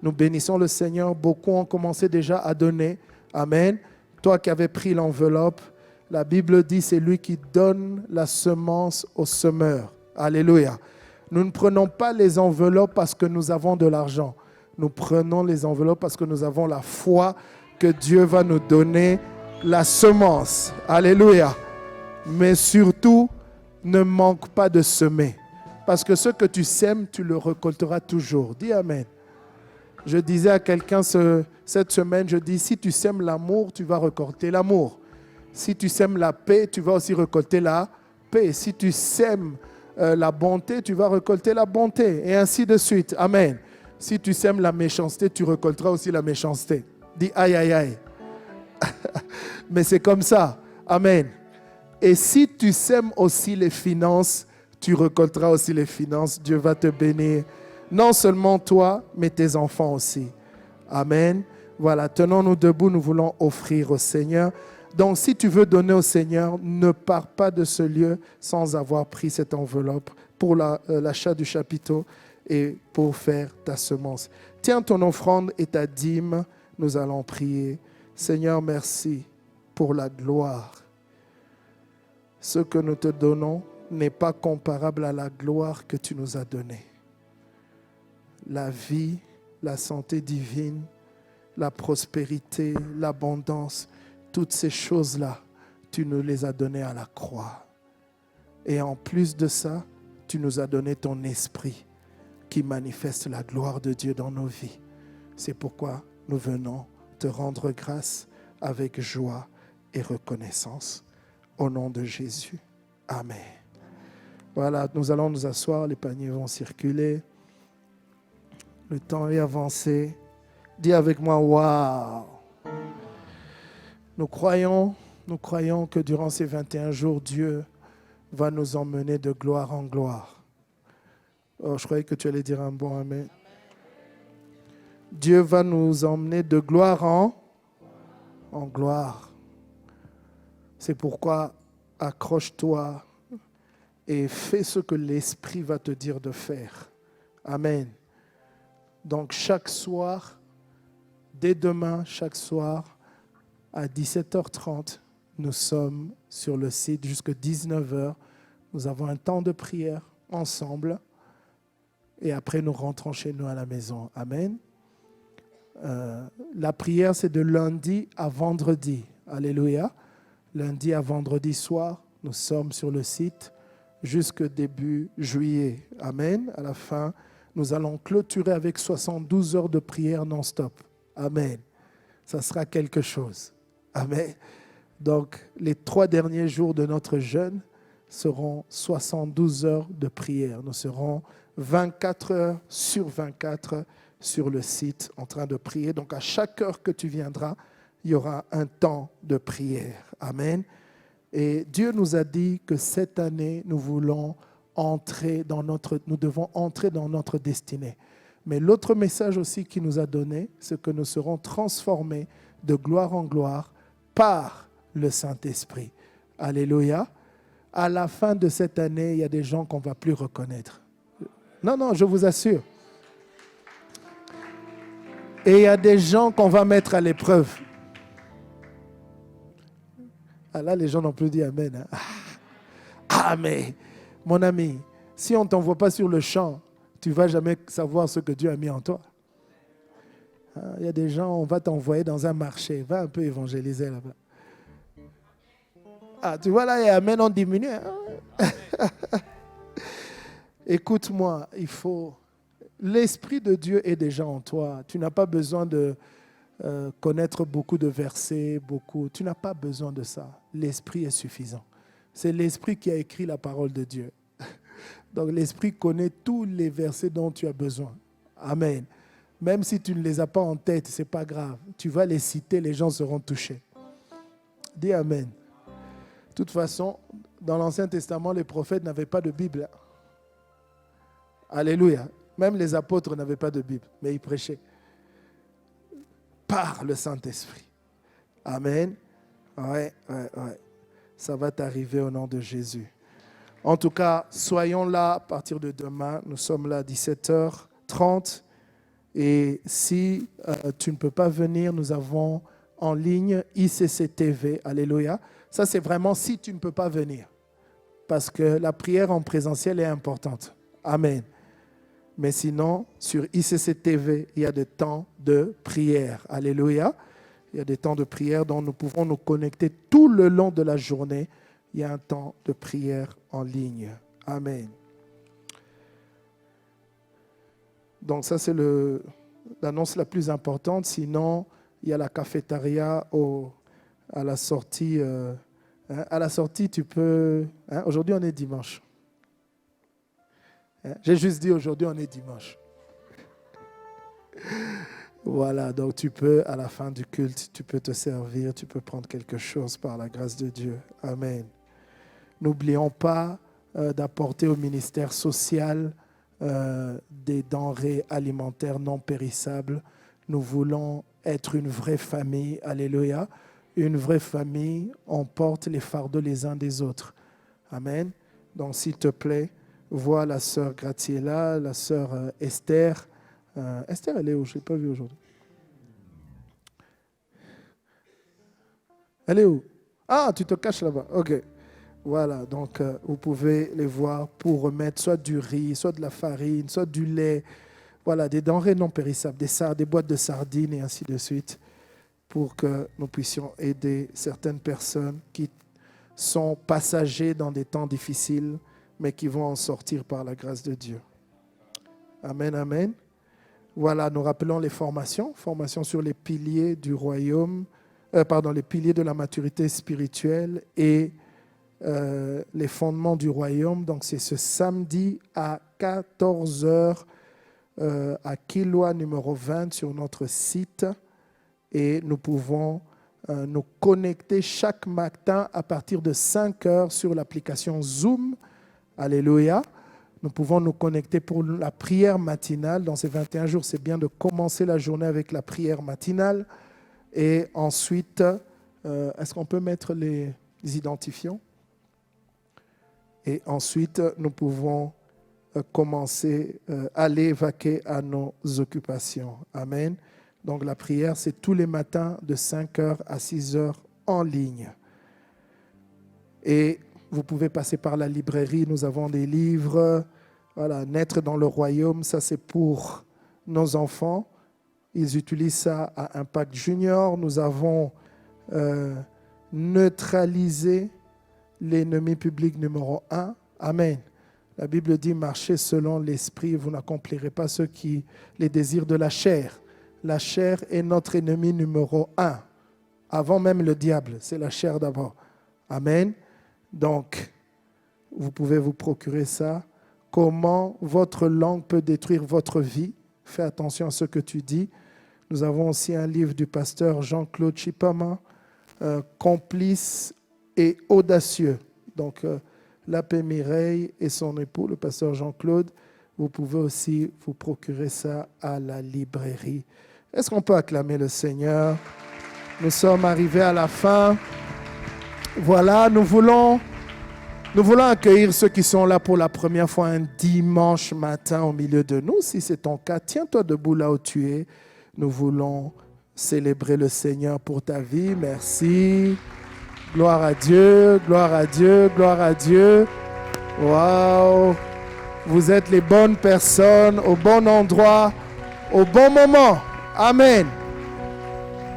Nous bénissons le Seigneur. Beaucoup ont commencé déjà à donner. Amen. Toi qui avais pris l'enveloppe, la Bible dit c'est lui qui donne la semence au semeur. Alléluia. Nous ne prenons pas les enveloppes parce que nous avons de l'argent. Nous prenons les enveloppes parce que nous avons la foi que Dieu va nous donner la semence. Alléluia. Mais surtout, ne manque pas de semer. Parce que ce que tu sèmes, tu le récolteras toujours. Dis Amen. Je disais à quelqu'un cette semaine, je dis, si tu sèmes l'amour, tu vas récolter l'amour. Si tu sèmes la paix, tu vas aussi récolter la paix. Si tu sèmes la bonté, tu vas récolter la bonté. Et ainsi de suite. Amen. Si tu sèmes la méchanceté, tu récolteras aussi la méchanceté. Dis aïe, aïe, aïe. Mais c'est comme ça. Amen. Et si tu sèmes aussi les finances, tu récolteras aussi les finances. Dieu va te bénir. Non seulement toi, mais tes enfants aussi. Amen. Voilà, tenons-nous debout, nous voulons offrir au Seigneur. Donc, si tu veux donner au Seigneur, ne pars pas de ce lieu sans avoir pris cette enveloppe pour l'achat du chapiteau et pour faire ta semence. Tiens ton offrande et ta dîme, nous allons prier. Seigneur, merci pour la gloire. Ce que nous te donnons n'est pas comparable à la gloire que tu nous as donnée. La vie, la santé divine, la prospérité, l'abondance, toutes ces choses-là, tu nous les as données à la croix. Et en plus de ça, tu nous as donné ton esprit qui manifeste la gloire de Dieu dans nos vies. C'est pourquoi nous venons te rendre grâce avec joie et reconnaissance. Au nom de Jésus. Amen. Voilà, nous allons nous asseoir, les paniers vont circuler. Le temps est avancé. Dis avec moi, waouh! Nous croyons que durant ces 21 jours, Dieu va nous emmener de gloire en gloire. Oh, je croyais que tu allais dire un bon amen. Dieu va nous emmener de gloire en gloire. C'est pourquoi accroche-toi et fais ce que l'Esprit va te dire de faire. Amen. Donc chaque soir, dès demain, chaque soir, à 17h30, nous sommes sur le site jusqu'à 19h. Nous avons un temps de prière ensemble et après nous rentrons chez nous à la maison. Amen. La prière, c'est de lundi à vendredi. Alléluia. Lundi à vendredi soir, nous sommes sur le site jusqu'au début juillet. Amen. À la fin, nous allons clôturer avec 72 heures de prière non-stop. Amen. Ça sera quelque chose. Amen. Donc, les 3 derniers jours de notre jeûne seront 72 heures de prière. Nous serons 24 heures sur 24 sur le site en train de prier. Donc, à chaque heure que tu viendras, il y aura un temps de prière. Amen. Et Dieu nous a dit que cette année, nous devons entrer dans notre destinée. Mais l'autre message aussi qu'il nous a donné, c'est que nous serons transformés de gloire en gloire par le Saint-Esprit. Alléluia. À la fin de cette année, il y a des gens qu'on ne va plus reconnaître. Non, je vous assure. Et il y a des gens qu'on va mettre à l'épreuve. Ah là, les gens n'ont plus dit Amen. Hein? Ah, mais mon ami, si on ne t'envoie pas sur le champ, tu ne vas jamais savoir ce que Dieu a mis en toi. Il y a des gens, on va t'envoyer dans un marché. Va un peu évangéliser là-bas. Ah, tu vois là, et Amen, on diminue. Hein? Écoute-moi, l'Esprit de Dieu est déjà en toi. Tu n'as pas besoin de connaître beaucoup de versets, Tu n'as pas besoin de ça. L'Esprit est suffisant. C'est l'Esprit qui a écrit la parole de Dieu. Donc l'Esprit connaît tous les versets dont tu as besoin. Amen. Même si tu ne les as pas en tête, ce n'est pas grave. Tu vas les citer, les gens seront touchés. Dis Amen. De toute façon, dans l'Ancien Testament, les prophètes n'avaient pas de Bible. Alléluia. Même les apôtres n'avaient pas de Bible, mais ils prêchaient par le Saint-Esprit. Amen. Ouais. Ça va t'arriver au nom de Jésus. En tout cas, soyons là à partir de demain. Nous sommes là à 17h30. Et si tu ne peux pas venir, nous avons en ligne ICC TV. Alléluia. Ça, c'est vraiment si tu ne peux pas venir. Parce que la prière en présentiel est importante. Amen. Mais sinon, sur ICC TV, il y a des temps de prière. Alléluia. Il y a des temps de prière dont nous pouvons nous connecter tout le long de la journée. Il y a un temps de prière en ligne. Amen. Donc ça, c'est l'annonce la plus importante. Sinon, il y a la cafétéria à la sortie. À la sortie, tu peux... aujourd'hui, on est dimanche. J'ai juste dit aujourd'hui, on est dimanche. Voilà, donc tu peux, à la fin du culte, tu peux te servir, tu peux prendre quelque chose par la grâce de Dieu. Amen. N'oublions pas d'apporter au ministère social des denrées alimentaires non périssables. Nous voulons être une vraie famille. Alléluia. Une vraie famille, on porte les fardeaux les uns des autres. Amen. Donc, s'il te plaît, vois la sœur Graciela, la sœur Esther. Esther, elle est où? Je ne l'ai pas vue aujourd'hui. Elle est où? Ah, tu te caches là-bas. OK. Voilà, donc vous pouvez les voir pour remettre soit du riz, soit de la farine, soit du lait. Voilà, des denrées non périssables, des boîtes de sardines et ainsi de suite, pour que nous puissions aider certaines personnes qui sont passagers dans des temps difficiles, mais qui vont en sortir par la grâce de Dieu. Amen, amen. Voilà, nous rappelons les formations. Formation sur les piliers du royaume, les piliers de la maturité spirituelle et les fondements du royaume. Donc, c'est ce samedi à 14h à Kilwa numéro 20 sur notre site. Et nous pouvons nous connecter chaque matin à partir de 5h sur l'application Zoom. Alléluia. Nous pouvons nous connecter pour la prière matinale. Dans ces 21 jours, c'est bien de commencer la journée avec la prière matinale. Et ensuite, est-ce qu'on peut mettre les identifiants? Et ensuite, nous pouvons commencer, aller vaquer à nos occupations. Amen. Donc la prière, c'est tous les matins de 5h à 6h en ligne. Et vous pouvez passer par la librairie, nous avons des livres. Voilà, naître dans le royaume, ça c'est pour nos enfants. Ils utilisent ça à Impact Junior. Nous avons neutralisé l'ennemi public numéro 1. Amen. La Bible dit, marchez selon l'esprit, vous n'accomplirez pas les désirs de la chair. La chair est notre ennemi numéro 1. Avant même le diable, c'est la chair d'abord. Amen. Donc, vous pouvez vous procurer ça. Comment votre langue peut détruire votre vie. Fais attention à ce que tu dis. Nous avons aussi un livre du pasteur Jean-Claude Chipama, Complice et audacieux. Donc, la paix Mireille et son époux, le pasteur Jean-Claude, vous pouvez aussi vous procurer ça à la librairie. Est-ce qu'on peut acclamer le Seigneur? Nous sommes arrivés à la fin. Voilà, nous voulons accueillir ceux qui sont là pour la première fois un dimanche matin au milieu de nous. Si c'est ton cas, tiens-toi debout là où tu es. Nous voulons célébrer le Seigneur pour ta vie. Merci. Gloire à Dieu, gloire à Dieu, gloire à Dieu. Waouh! Vous êtes les bonnes personnes, au bon endroit, au bon moment. Amen.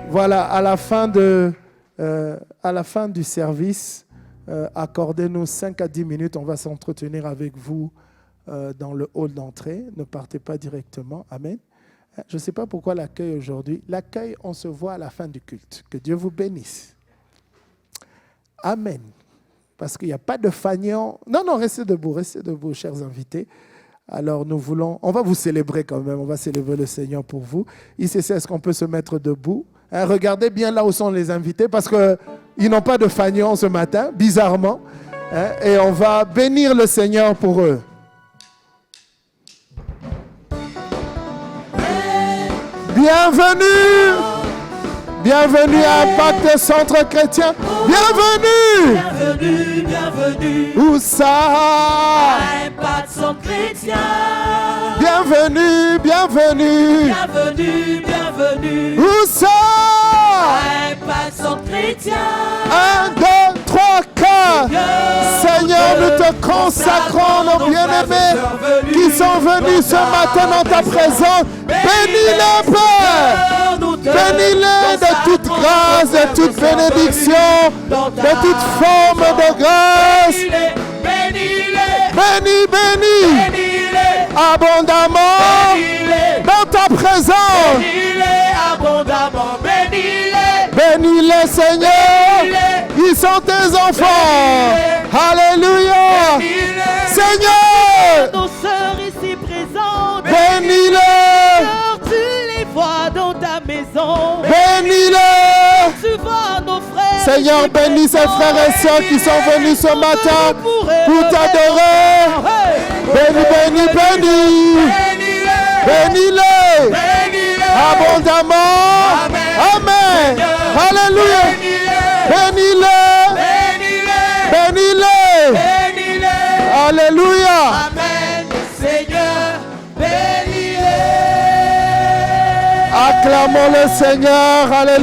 Voilà, à la fin du service, accordez-nous 5 à 10 minutes. On va s'entretenir avec vous dans le hall d'entrée. Ne partez pas directement. Amen. Je ne sais pas pourquoi l'accueil aujourd'hui. L'accueil, on se voit à la fin du culte. Que Dieu vous bénisse. Amen. Parce qu'il n'y a pas de fainéant. Non, restez debout, chers invités. Alors on va vous célébrer quand même, on va célébrer le Seigneur pour vous. Ici, est-ce qu'on peut se mettre debout? Regardez bien là où sont les invités, parce qu'ils n'ont pas de fainéant ce matin, bizarrement. Et on va bénir le Seigneur pour eux. Bienvenue! Bienvenue à Impact Centre Chrétien. Bienvenue! Bienvenue, bienvenue. Où ça? Impact Centre Chrétien. Bienvenue, bienvenue. Bienvenue, bienvenue. Où ça? Impact Centre Chrétien. 1, 2, 3, 4. Seigneur, nous te consacrons nos bien-aimés qui sont venus ce matin dans ta présence. Bénis-les, Père. Bénis-les de toute grâce, de toute bénédiction, de toute forme de grâce. Bénis, abondamment dans ta présence. Bénis-les, Seigneur. Ils sont tes enfants. Alléluia. Seigneur. Nos sœurs ici présentes. Bénis-les. Tu les vois dans ta maison. Bénis-les. Tu vois nos frères. Seigneur, bénis ces frères et sœurs qui sont venus ce matin pour t'adorer. Bénis. Bénis-les. Abondamment. Amen. Alléluia. Bénis-les. Alléluia. Amen. Seigneur, bénis-les. Acclamons le Seigneur. Alléluia.